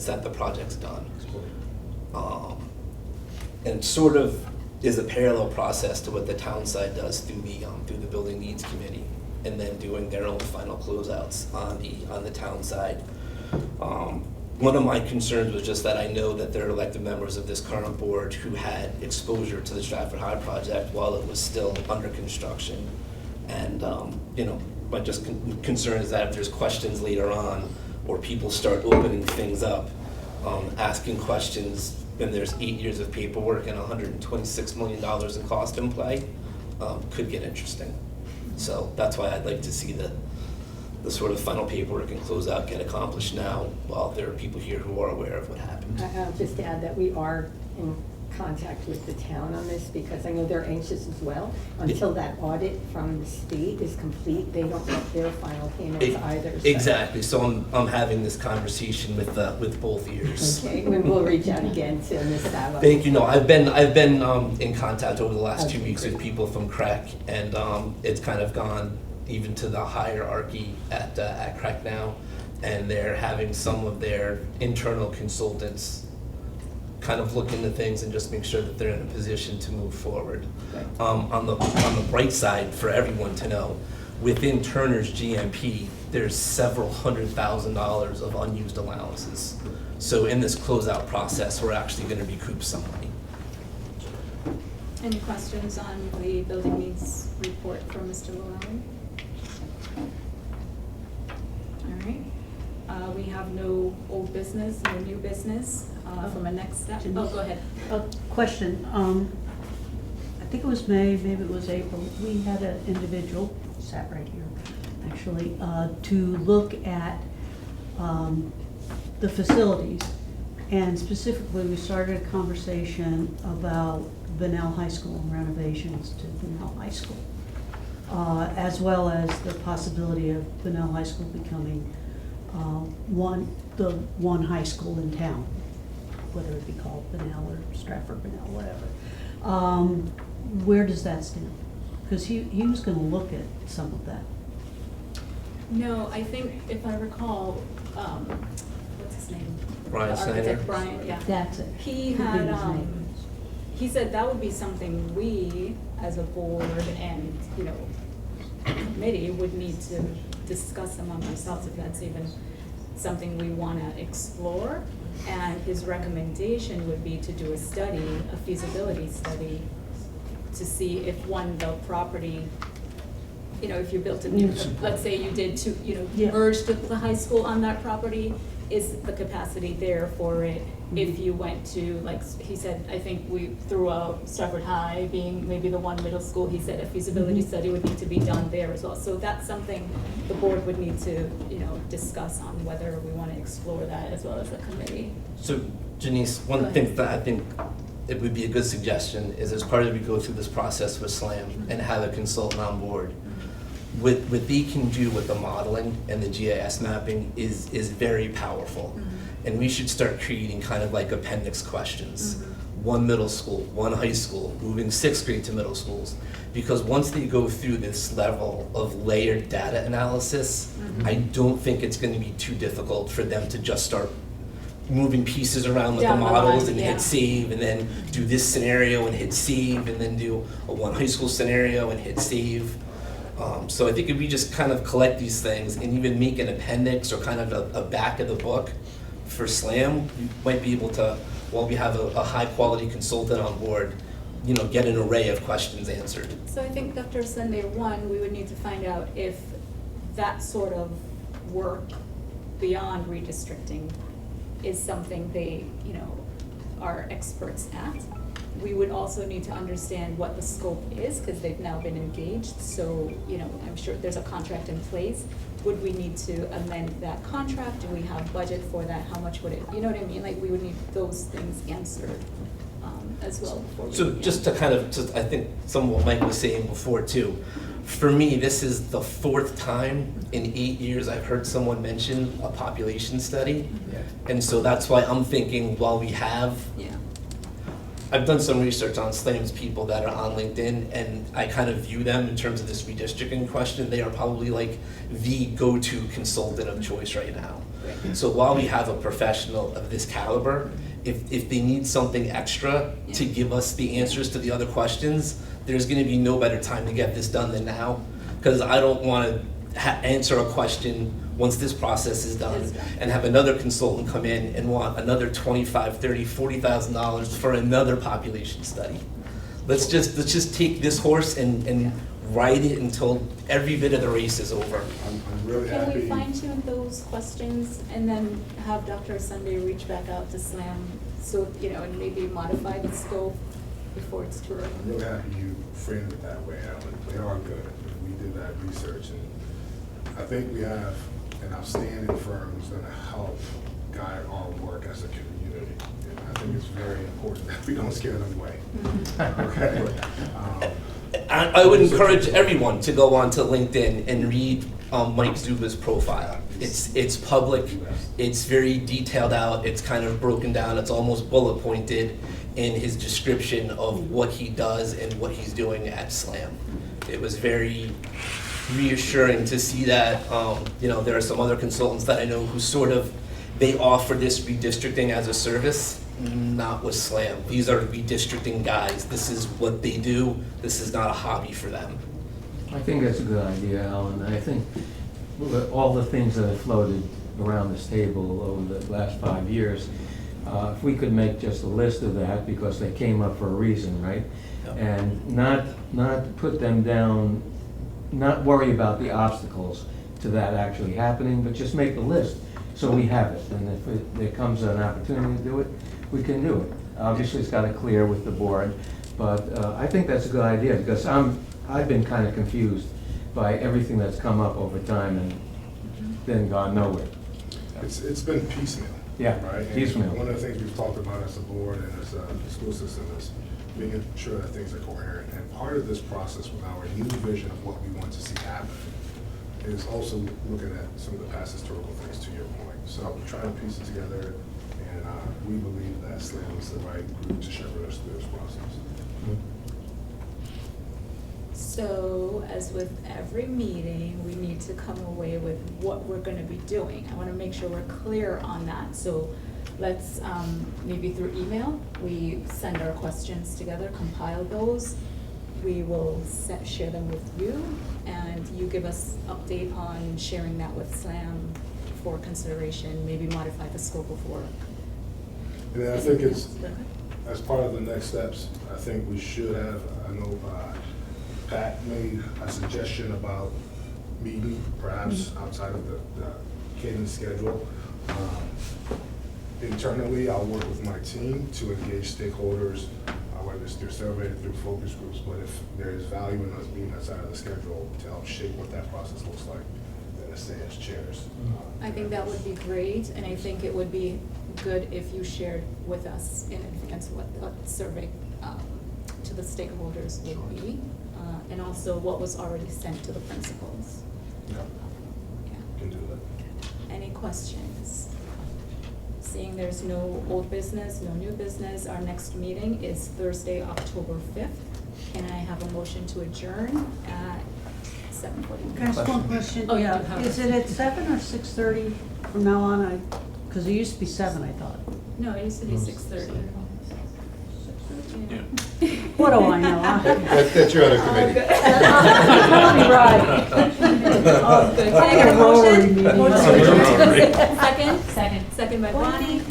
that the project's done. And it sort of is a parallel process to what the town side does through the Building Needs Committee, and then doing their own final closeouts on the town side. One of my concerns was just that I know that there are elected members of this current board who had exposure to the Stratford High project while it was still under construction. And, my just concern is that if there's questions later on, or people start opening things up, asking questions, when there's 8 years of paperwork and $126 million in cost in play, could get interesting. So that's why I'd like to see the sort of final paperwork and closeout get accomplished now, while there are people here who are aware of what happened. I'll just add that we are in contact with the town on this because I know they're anxious as well. Until that audit from the state is complete, they don't get their final payments either. So- Exactly, so I'm having this conversation with both ears. Okay, and we'll reach out again to Ms. Savo. Thank you. No, I've been in contact over the last 2 weeks with people from CREC, and it's kind of gone even to the hierarchy at CREC now, and they're having some of their internal consultants kind of look into things and just make sure that they're in a position to move forward. Right. On the bright side, for everyone to know, within Turner's GMP, there's several $100,000s of unused allowances. So in this closeout process, we're actually going to recoup some money. Any questions on the building needs report from Mr. Llewellyn? All right. We have no old business, no new business. From a next step, oh, go ahead. A question, I think it was May, maybe it was April, we had an individual, sat right here, actually, to look at the facilities. And specifically, we started a conversation about Bunnell High School and renovations to Bunnell High School, as well as the possibility of Bunnell High School becoming the one high school in town, whether it be called Bunnell or Stratford Bunnell, whatever. Where does that stand? Because he was gonna look at some of that. No, I think if I recall, what's his name? Brian The architect, Snyder? Brian, yeah. That's it. He Could be had, his name. he said that would be something we, as a board and, you know, committee would need to discuss among ourselves if that's even something we wanna explore. And his recommendation would be to do a study, a feasibility study, to see if the property, you know, if you built a new, let's say you did two, you know, Yeah. merged the high school on that property, is the capacity there for it? If you went to, like, he said, I think we threw out Stratford High being maybe the one middle school, he said a feasibility study would need to be done there as well. So that's something the board would need to, you know, discuss on whether we wanna explore that as well as the committee. So Janice, one Go thing ahead. that I think it would be a good suggestion is as part of we go through this process with SLAM and have a consultant on board, what they can do with the modeling and the GIS mapping is very powerful. And we should start creating kind of like appendix questions. One middle school, one high school, moving sixth grade to middle schools. Because once they go through this level of layered data analysis, I don't think it's gonna be too difficult for them to just start moving pieces around with the Down the models line, and yeah. hit save, and then do this scenario and hit save, and then do a one high school scenario and hit save. So I think if we just kind of collect these things and even make an appendix or kind of a back of the book for SLAM, we might be able to, while we have a high quality consultant on board, you know, get an array of questions answered. So I think Dr. Sunday, one, we would need to find out if that sort of work beyond redistricting is something they, you know, are experts at. We would also need to understand what the scope is, because they've now been engaged, so, you know, I'm sure there's a contract in place. Would we need to amend that contract? Do we have budget for that? How much would it, you know what I mean? Like, we would need those things answered, as well before we. So just to kind of, I think some of what Mike was saying before too, for me, this is the fourth time in 8 years I've heard someone mention a population study. And so that's why I'm thinking, while we have, Yeah. I've done some research on SLAM's people that are on LinkedIn, and I kind of view them in terms of this redistricting question, they are probably like the go-to consultant of choice right now. So while we have a professional of this caliber, if they need something extra to give us the answers to the other questions, there's gonna be no better time to get this done than now. Because I don't wanna answer a question once this process is done and have another consultant come in and want another $25,000, $30,000, $40,000 for another population study. Let's just take this horse and ride it until every bit of the race is over. I'm really happy. Can we fine tune those questions and then have Dr. Sunday reach back out to SLAM, so, you know, and maybe modify the scope before it's too early? I'm really happy you framed it that way, Alan. They are good. We did that research, and I think we have an outstanding firm who's gonna help guide our work as a community. And I think it's very important that we don't scare them away. Okay? I would encourage everyone to go onto LinkedIn and read Mike Zuba's profile. It's public, it's very detailed out, it's kind of broken down, it's almost bullet pointed in his description of what he does and what he's doing at SLAM. It was very reassuring to see that, you know, there are some other consultants that I know who sort of, they offer this redistricting as a service, not with SLAM. These are redistricting guys. This is what they do. This is not a hobby for them. I think that's a good idea, Alan. I think all the things that have floated around this table over the last 5 years, If we could make just a list of that, because they came up for a reason, right? And not put them down, not worry about the obstacles to that actually happening, but just make the list so we have it. And if there comes an opportunity to do it, we can do it. Obviously, it's got to clear with the board, but I think that's a good idea, because I've been kind of confused by everything that's come up over time and then gone nowhere. It's been piecemeal. Yeah, Right? And piecemeal. one of the things we've talked about as a board and as a school system is making sure that things are coherent. And part of this process with our new vision of what we want to see happen is also looking at some of the past historical things, to your point. So we're trying to piece it together, and we believe that SLAM is the right group to shepherd us through this process. So, as with every meeting, we need to come away with what we're gonna be doing. I wanna make sure we're clear on that. So let's, maybe through email, we send our questions together, compile those. We will share them with you, and you give us update on sharing that with SLAM for consideration, maybe modify the scope of work. And then I think it's, Okay. as part of the next steps, I think we should have, I know Pat made a suggestion about meeting perhaps outside of the cadence schedule. Internally, I'll work with my team to engage stakeholders, whether it's through survey or through focus groups, but if there is value in us being outside of the schedule to help shape what that process looks like, then let's stay as chairs. I think that would be great, and I think it would be good if you shared with us in advance what the survey to the stakeholders would be, and also what was already sent to the principals. Yeah, Yeah. can do that. Any questions? Seeing there's no old business, no new business, our next meeting is Thursday, October 5th. Can I have a motion to adjourn at 7:40? Can I ask one question? Oh, you Yeah. do have Is it. it at 7 or 6:30 from now on? Because it used to be 7, I thought. No, it used to be 6:30. Yeah. What do I know? That's your other committee. Probably right. Oh, good. Can I get a Rotary motion? meeting. Motion to adjourn. Second? Second. Second by Bonnie.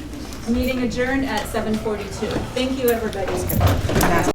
Meeting adjourned at 7:42. Thank you, everybody.